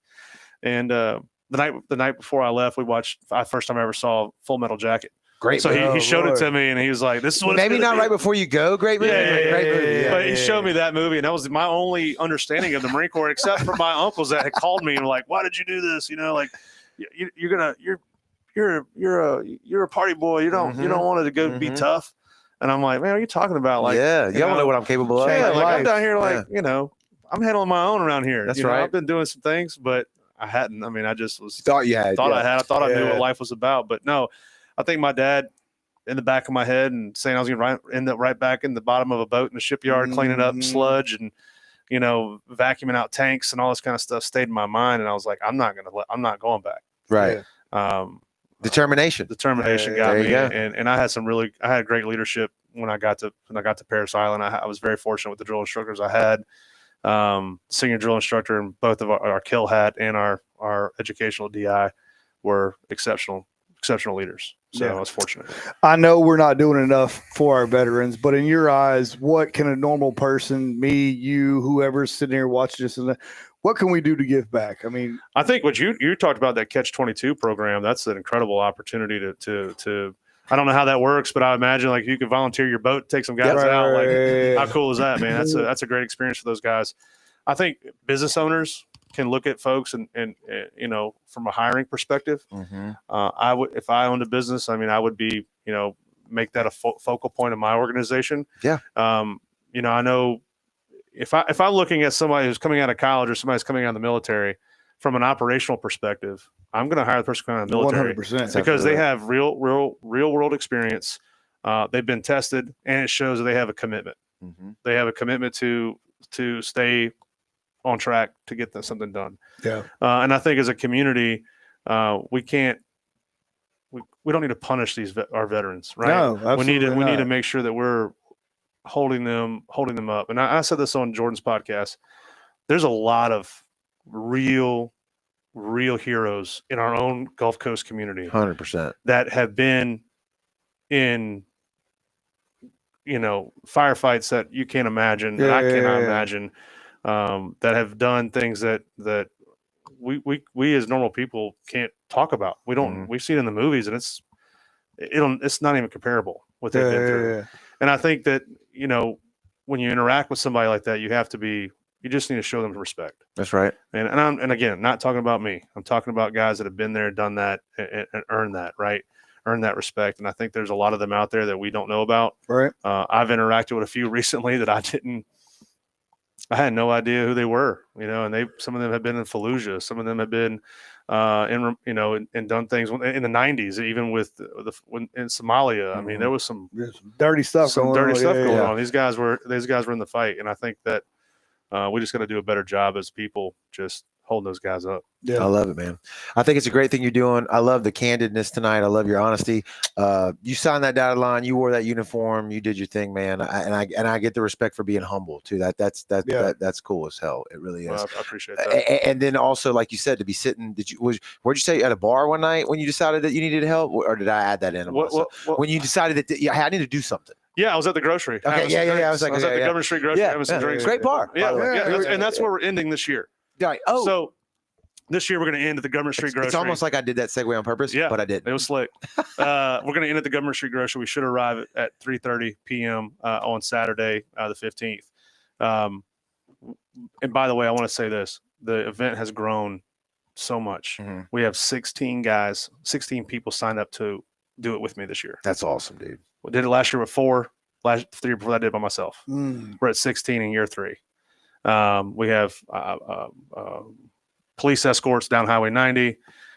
And the night before I left, we watched. First time I ever saw Full Metal Jacket. Great. So he showed it to me, and he was like, "This is what." Maybe not right before you go. Great movie. Great movie. But he showed me that movie, and that was my only understanding of the Marine Corps, except for my uncles that had called me and were like, "Why did you do this? You're a party boy. You don't want to go be tough." And I'm like, "Man, what are you talking about? Like, you don't know what I'm capable of. Yeah, like I'm down here, like I'm handling my own around here. That's right. I've been doing some things, but I hadn't. I mean, I just was thought I thought I knew what life was about, but no. I think my dad, in the back of my head, and saying I was going to end up right back in the bottom of a boat in the shipyard, cleaning up sludge and vacuuming out tanks and all this kind of stuff, stayed in my mind. And I was like, I'm not going back. Right. Determination got me. And I had great leadership when I got to Paris Island. I was very fortunate with the drill instructors I had. Senior drill instructor, and both of our kill hat and our educational DI were exceptional leaders. So I was fortunate. I know we're not doing enough for our veterans, but in your eyes, what can a normal person, me, you, whoever's sitting here watching this, what can we do to give back? I mean, I think what you talked about, that Catch-22 program, that's an incredible opportunity to I don't know how that works, but I imagine like you could volunteer your boat, take some guys out. Like, how cool is that, man? That's a great experience for those guys. I think business owners can look at folks and from a hiring perspective. I would, if I owned a business, I mean, I would be, make that a focal point of my organization. Yeah. I know if I'm looking at somebody who's coming out of college or somebody who's coming out of the military, from an operational perspective, I'm going to hire the person coming out of the military 100%. because they have real world experience. They've been tested, and it shows that they have a commitment. They have a commitment to stay on track to get something done. Yeah. And I think as a community, we don't need to punish our veterans, right? No, absolutely we need to make sure that we're holding them up. And I said this on Jordan's podcast. There's a lot of real heroes in our own Gulf Coast community, 100%, that have been in firefights that you can't imagine, that I cannot imagine, that have done things that we as normal people can't talk about. We don't. We see it in the movies, and it's not even comparable what they've been through. And I think that when you interact with somebody like that, you just need to show them respect. That's right. And again, not talking about me. I'm talking about guys that have been there, done that, and earned that, right? Earn that respect. And I think there's a lot of them out there that we don't know about. Right. I've interacted with a few recently that I I had no idea who they were, and some of them have been in Fallujah, some of them have been and done things in the 90s, even with in Somalia. I mean, there was some dirty stuff going on. These guys were in the fight, and I think that we just got to do a better job as people just holding those guys up. I love it, man. I think it's a great thing you're doing. I love the candidness tonight. I love your honesty. You signed that dotted line. You wore that uniform. You did your thing, man. I get the respect for being humble too. That's cool as hell. It really is. Well, I appreciate that. And then also, like you said, to be sitting. Where'd you say, at a bar one night when you decided that you needed help, or did I add that in? When you decided that I need to do something. Yeah, I was at the grocery. Okay, yeah. I was at the Government Street Grocery having some drinks. Great bar. And that's where we're ending this year. Right. Oh. So this year we're going to end at the Government Street Grocery. It's almost like I did that segue on purpose, but I didn't. It was slick. We're going to end at the Government Street Grocery. We should arrive at 3:30 p.m. On Saturday, the 15th. And by the way, I want to say this. The event has grown so much. Mm-hmm. We have 16 people signed up to do it with me this year. That's awesome, dude. We did it last year with 4. Last 3 before I did it by myself. We're at 16 in year 3. We have police escorts down Highway 90.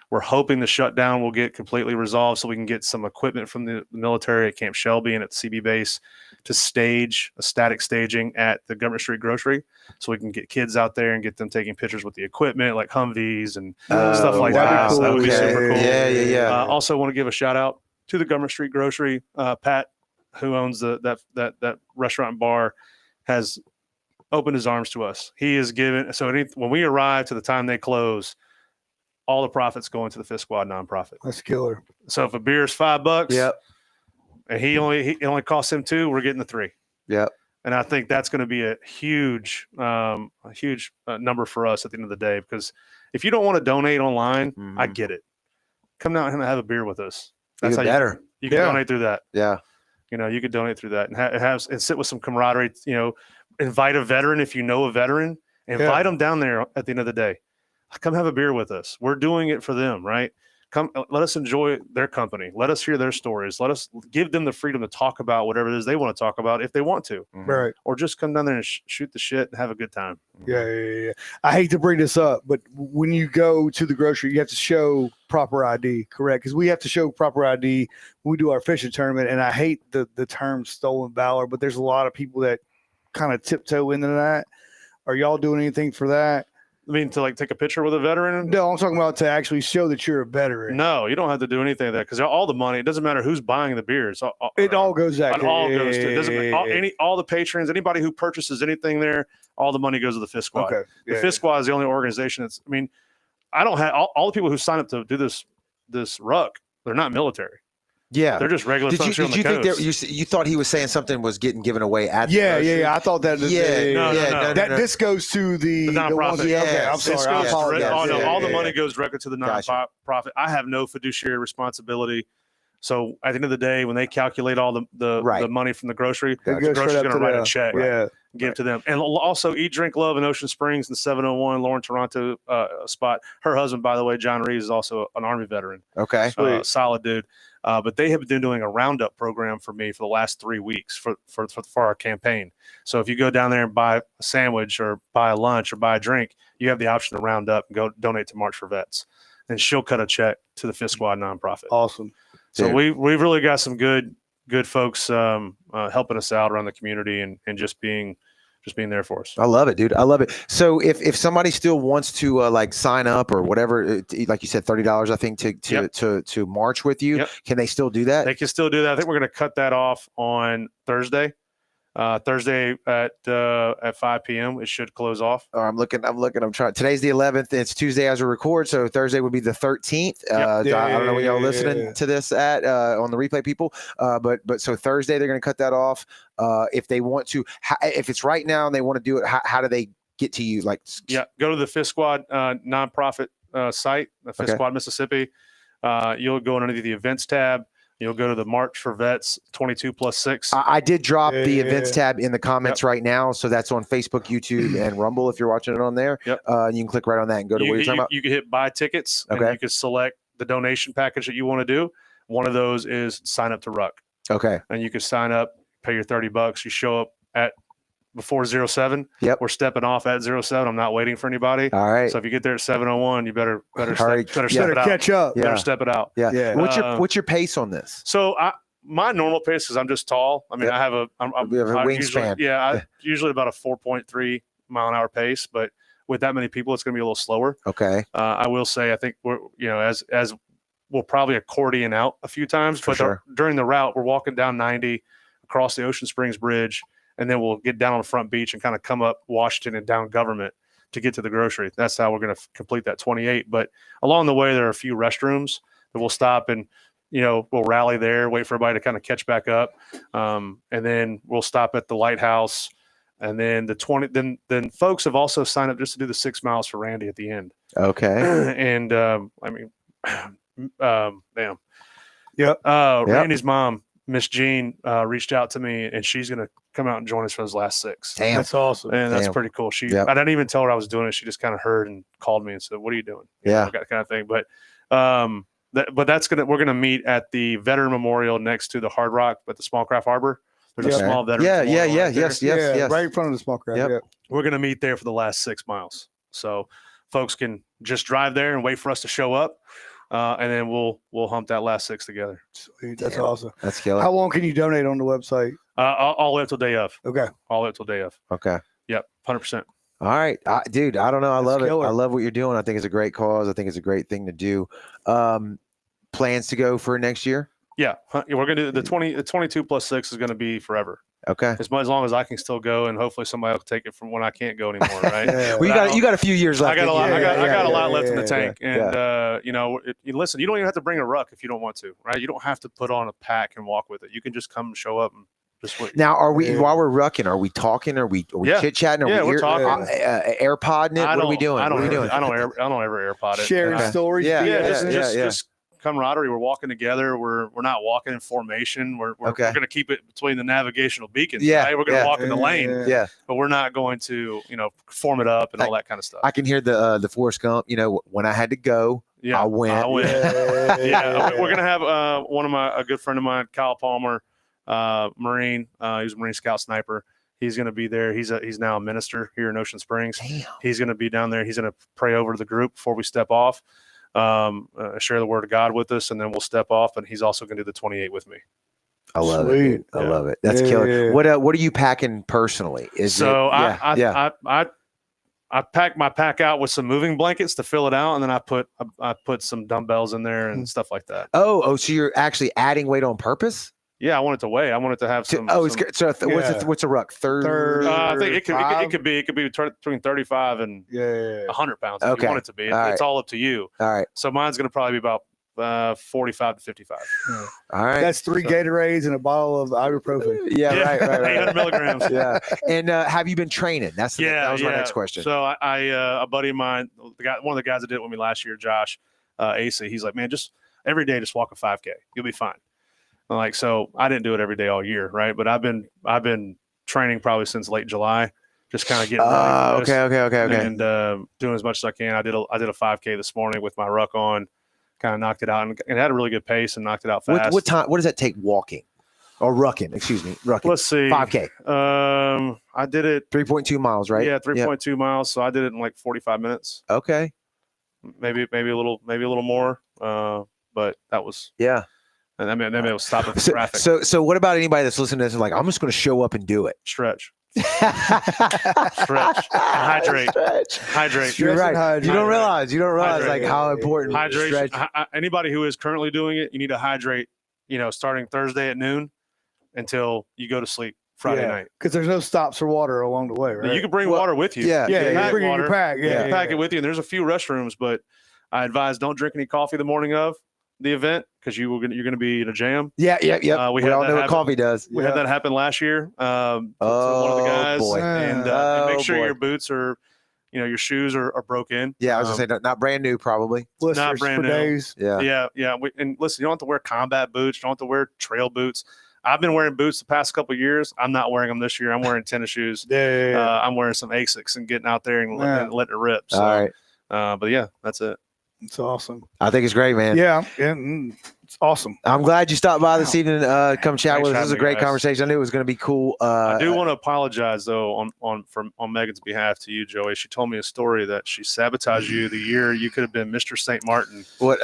We're hoping the shutdown will get completely resolved so we can get some equipment from the military at Camp Shelby and at the CB base to stage a static staging at the Government Street Grocery, so we can get kids out there and get them taking pictures with the equipment like Humvees and stuff like that. Cool. So that would be super cool. Yeah. Also want to give a shout out to the Government Street Grocery. Pat, who owns that restaurant and bar, has opened his arms to us. He is given, when we arrive to the time they close, all the profits go into the Fifth Squad nonprofit. That's killer. So if a beer is $5, and it only costs him $2, we're getting the $3. Yep. And I think that's going to be a huge number for us at the end of the day, because if you don't want to donate online, I get it. Come down and have a beer with us. That's even better. You can donate through that. Yeah. You could donate through that and sit with some camaraderie. Invite a veteran if you know a veteran. Invite them down there at the end of the day. Come have a beer with us. We're doing it for them, right? Come, let us enjoy their company. Let us hear their stories. Let us give them the freedom to talk about whatever it is they want to talk about if they want to. Right. Or just come down there and shoot the shit and have a good time. Yeah. I hate to bring this up, but when you go to the grocery, you have to show proper ID, correct? Because we have to show proper ID when we do our fishing tournament. And I hate the term stolen valor, but there's a lot of people that kind of tiptoe into that. Are y'all doing anything for that? I mean, to take a picture with a veteran? No, I'm talking about to actually show that you're a veteran. No, you don't have to do anything of that, because all the money, it doesn't matter who's buying the beers. It all goes back. It all goes to, it doesn't all the patrons, anybody who purchases anything there, all the money goes to the Fifth Squad. Okay. The Fifth Squad is the only organization I don't have all the people who sign up to do this ruck, they're not military. Yeah, they're just regular folks. Did you think you thought he was saying something was getting given away at? I thought that. No. This goes to the nonprofit. Okay, I'm sorry. I apologize. All the money goes directly to the nonprofit. I have no fiduciary responsibility. So at the end of the day, when they calculate all the money from the grocery, the grocery's going to write a check, give it to them. And also Eat, Drink, Love in Ocean Springs, the 701 Lauren Toronto spot. Her husband, by the way, John Reeves, is also an Army veteran. Okay, solid dude. But they have been doing a roundup program for me for the last 3 weeks for our campaign. So if you go down there and buy a sandwich or buy a lunch or buy a drink, you have the option to round up and go donate to March for Vets. And she'll cut a check to the Fifth Squad nonprofit. Awesome. So we've really got some good folks helping us out around the community and just being there for us. I love it, dude. I love it. So if somebody still wants to sign up or whatever, like you said, $30, I think to march with you, can they still do that? They can still do that. I think we're going to cut that off on Thursday. Thursday at 5 p.m. It should close off. I'm looking. I'm trying. Today's the 11th. It's Tuesday as we record, so Thursday would be the 13th. I don't know when y'all listening to this at on the replay, people. But so Thursday they're going to cut that off. If they want to, if it's right now and they want to do it, how do they get to you? Go to the Fifth Squad nonprofit site, the Fifth Squad Mississippi. You'll go underneath the events tab. You'll go to the March for Vets 22+6. I did drop the events tab in the comments right now. So that's on Facebook, YouTube, and Rumble if you're watching it on there. You can click right on that and go to what you're talking about. You can hit buy tickets. And you can select the donation package that you want to do. One of those is sign up to Ruck. Okay. And you can sign up, pay your $30. You show up at before 07. Yep. We're stepping off at 07. I'm not waiting for anybody. All right. So if you get there at 7:01, you better Hurry. step Better it out. catch up. Yeah. Better step it out. Yeah. Yeah. What's your pace on this? So my normal pace is I'm just tall. I mean, Yep. I have We have a I wingspan. usually about a 4.3 mile an hour pace, but with that many people, it's going to be a little slower. Okay. I will say, I think we're, as we'll probably accordion out a few times, For but sure. during the route, we're walking down 90 across the Ocean Springs Bridge, and then we'll get down on the front beach and kind of come up Washington and down Government to get to the grocery. That's how we're going to complete that 28. But along the way, there are a few restrooms that we'll stop and, we'll rally there, wait for everybody to kind of catch back up. And then we'll stop at the lighthouse. And then then folks have also signed up just to do the 6 miles for Randy at the end. Okay. And damn. Yep. Randy's mom, Miss Jean, reached out to me, and she's going to come out and join us for those last 6. Damn. That's awesome. And that's Damn. pretty cool. Yep. I didn't even tell her I was doing it. She just kind of heard and called me and said, "What are you doing?" Yeah. That kind of thing. But we're gonna meet at the Veteran Memorial next to the Hard Rock at the Small Craft Harbor. There's a Yeah. small veteran. Yeah. memorial right there. Yes. Right in front of the small crowd. Yep. Yeah. We're gonna meet there for the last 6 miles. So folks can just drive there and wait for us to show up, and then we'll hump that last 6 together. Sweet. That's Damn. awesome. That's killer. How long can you donate on the website? All the way up till day of. Okay. All the way up till day of. Okay. Yep. 100%. All right, dude. I don't know. I That's love it. killer. I love what you're doing. I think it's a great cause. I think it's a great thing to do. Plans to go for next year? Yeah. We're gonna do the 22 plus 6 is gonna be forever. Okay. As long as I can still go, and hopefully somebody will take it from when I can't go anymore, right? Yeah. Well, you got a few years left. I got a lot. in you. I got a lot yeah, left in the yeah, tank, yeah. and listen. You don't even have to bring a ruck if you don't want to, right? You don't have to put on a pack and walk with it. You can just come and show up and just wait. Now, are we Yeah. while we're rucking? Are we talking? Are we Yeah. chit chatting? Yeah, we're talking. AirPodding it. What are we doing? I don't What are we doing? I don't ever AirPod it. Sharing Okay. stories. Yeah. Just camaraderie. We're walking together. We're not walking in formation. We're Okay. going to keep it between the navigational beacons. Yeah, Right? We're going to yeah. walk in the lane, Yeah, but we're not going to form it up and all that kind of stuff. I can hear the Forrest Gump. When I had to go, Yeah, I went. Yeah, we're gonna have a good friend of mine, Kyle Palmer, Marine. He's a Marine Scout sniper. He's gonna be there. He's now a minister here in Ocean Springs. Damn. He's gonna be down there. He's gonna pray over the group before we step off, share the word of God with us, and then we'll step off. And he's also gonna do the 28 with me. I love Sweet. it. Dude. I Yeah. love it. That's Yeah, killer. yeah, yeah. What are you packing personally? I pack my pack out with some moving blankets to fill it out, and then I put some dumbbells in there and stuff like that. Oh, so you're actually adding weight on purpose? Yeah, I want it to weigh. I want it to have some. It's good. So what's a ruck? 30? I think it Five? could be between 35 and Yeah. 100 pounds. If Okay. you want it to be. All right. It's all up to you. All right. So mine's going to probably be about 45 to 55. All right. That's 3 Gatorades and a bottle of ibuprofen. Yeah, right. 800 milligrams. Yeah. And have you been training? That was my Yeah. next question. So I a buddy of mine, one of the guys that did it with me last year, Josh, AC, he's like, man, just every day, just walk a 5K. You'll be fine. I'm like, so I didn't do it every day all year, right? But I've been training probably since late July, just kind of getting ready for this. Okay. And doing as much as I can. I did a 5K this morning with my ruck on, kind of knocked it out and had a really good pace and knocked it out fast. What time? What does that take walking or rucking? Excuse me, rucking. Let's see. 5K. I did it. 3.2 miles, right? Yeah, 3.2 miles. So I did it in like 45 minutes. Okay. Maybe a little more. But that was. Yeah. And I mean, it was stopping for traffic. So what about anybody that's listening to this and like, I'm just going to show up and do it? Stretch. Stretch. Hydrate. Stretch. Hydrate. You're right. Hydrate. You don't realize Hydrate. like how important Hydration. stretch. Anybody who is currently doing it, you need to hydrate. Starting Thursday at noon until you go to sleep Friday night. Because there's no stops for water along the way, right? You can bring water with you. Yeah. yeah, you pack bring in water. your pack. You Yeah, can pack it with you. And there's a few restrooms, but I advise don't drink any coffee the morning of the event because you're going to be in a jam. Yeah. We We had all that know what happen. coffee does. We had that happen last year. To one of the guys, boy. and Oh, make sure boy. your boots are, your shoes are broke in. Yeah, I was going to say, not brand new, probably. Blisters Not brand for new. days. Yeah. Yeah. And listen, you don't have to wear combat boots. You don't have to wear trail boots. I've been wearing boots the past couple of years. I'm not wearing them this year. I'm wearing tennis shoes. Yeah. I'm wearing some Asics and getting out there and letting it rip. So, All right. but yeah, that's it. It's awesome. I think it's great, man. Yeah. It's awesome. I'm glad you stopped by this evening. Come chat Thanks with for us. This is a having me, great guys. conversation. I knew it was going to be cool. I do want to apologize though on Megan's behalf to you, Joey. She told me a story that she sabotaged you the year you could have been Mr. St. Martin. What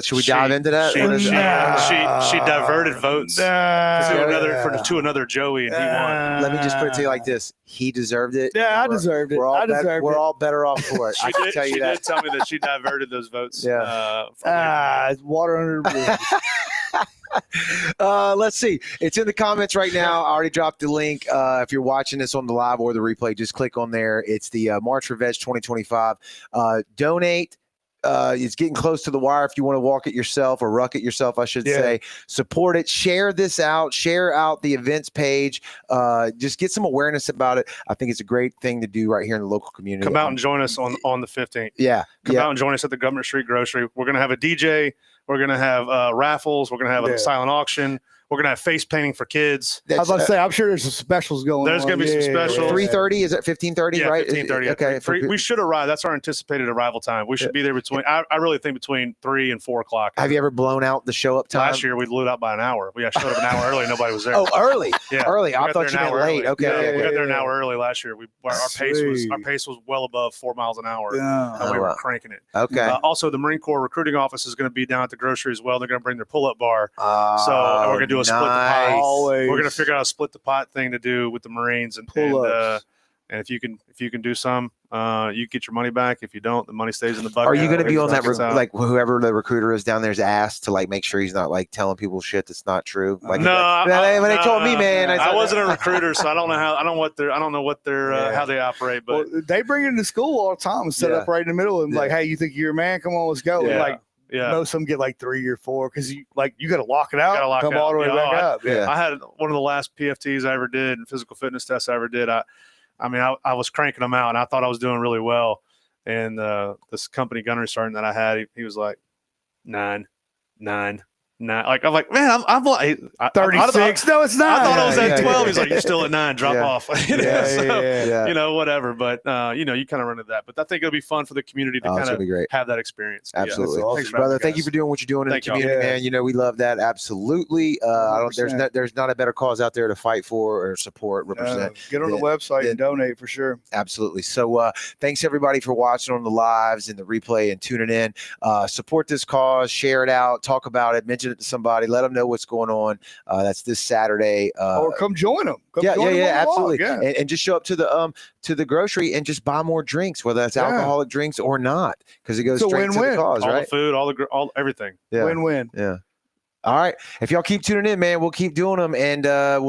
should we dive into that? She, What is- she diverted votes to another Joey, and he won. Let me just put it to you like this: he deserved it. Yeah, I deserved it. We're all I deserved we're it. all better off for it. I can tell you She that. did tell me that she diverted those votes. Yeah. It's water under the bridge. Let's see. It's in the comments right now. I already dropped the link. If you're watching this on the live or the replay, just click on there. It's the March for Veg 2025. Donate. It's getting close to the wire. If you want to walk it yourself or ruck it yourself, I should say, support it. Share this out. Share out the events page. Just get some awareness about it. I think it's a great thing to do right here in the local community. Come out and join us on the 15th. Yeah. Come out and join us at the Government Street Grocery. We're going to have a DJ. We're going to have raffles. We're going to have a silent auction. We're going to have face painting for kids. I was about to say, I'm sure there's some specials going on. There's going to be some specials. 3:30? Is it 15:30? Yeah, right? 15:30. Okay. We should arrive. That's our anticipated arrival time. We should be there between. I really think between 3 and 4 o'clock. Have you ever blown out the show up time? Last year we blew it out by an hour. We showed up an hour early. Nobody was there. Oh, early. Yeah, early. we I got thought there you an meant hour late. early. Okay. We got there an hour early last year. Our Sweet. pace was well above 4 miles an hour. Yeah. And we were cranking it. Okay. Also, the Marine Corps recruiting office is going to be down at the grocery as well. They're going to bring their pull-up bar. So we're going to do a split the pot. Always. We're going to figure out a split the pot thing to do with the Marines and if you can do some, you get your money back. If you don't, the money stays in the bucket. Are you going to be on that? Buckets out. Like whoever the recruiter is down there is asked to like make sure he's not like telling people shit that's not true. Like no, when they told me, man, I wasn't a recruiter, so I don't know what their how they operate. But they bring it into school all the time and set up right in the middle and like, hey, you think you're a man? Come on, let's go. Yeah. And like, most of them get like 3 or 4 because you got to lock it out, come all the way back up. Yeah. I had one of the last PFTs I ever did and physical fitness tests I ever did. I was cranking them out and I thought I was doing really well. And this company gunnery sergeant that I had, he was like 9. Like I'm like, man, I'm like 36. No, it's not. I thought I was at 12. Yeah. He's like, you're still at 9. Drop off. Yeah. You know, whatever. But you kind of run into that. But I think it'll be fun for the community to kind of have that experience. Absolutely, awesome. Thanks, brother. Thank you for doing what you're doing in the community, man. You know, we love that. Absolutely. There's not a better cause out there to fight for or support, represent. Get on the website and donate for sure. Absolutely. So thanks everybody for watching on the lives and the replay and tuning in. Support this cause, share it out, talk about it, mention it to somebody, let them know what's going on. That's this Saturday. Or come join them. Absolutely. Yeah. And just show up to the grocery and just buy more drinks, whether that's alcoholic drinks or not, because it goes straight to the cause, all right? the food, all everything. Yeah. Win-win. Yeah. All right. If y'all keep tuning in, man, we'll keep doing them, and we'll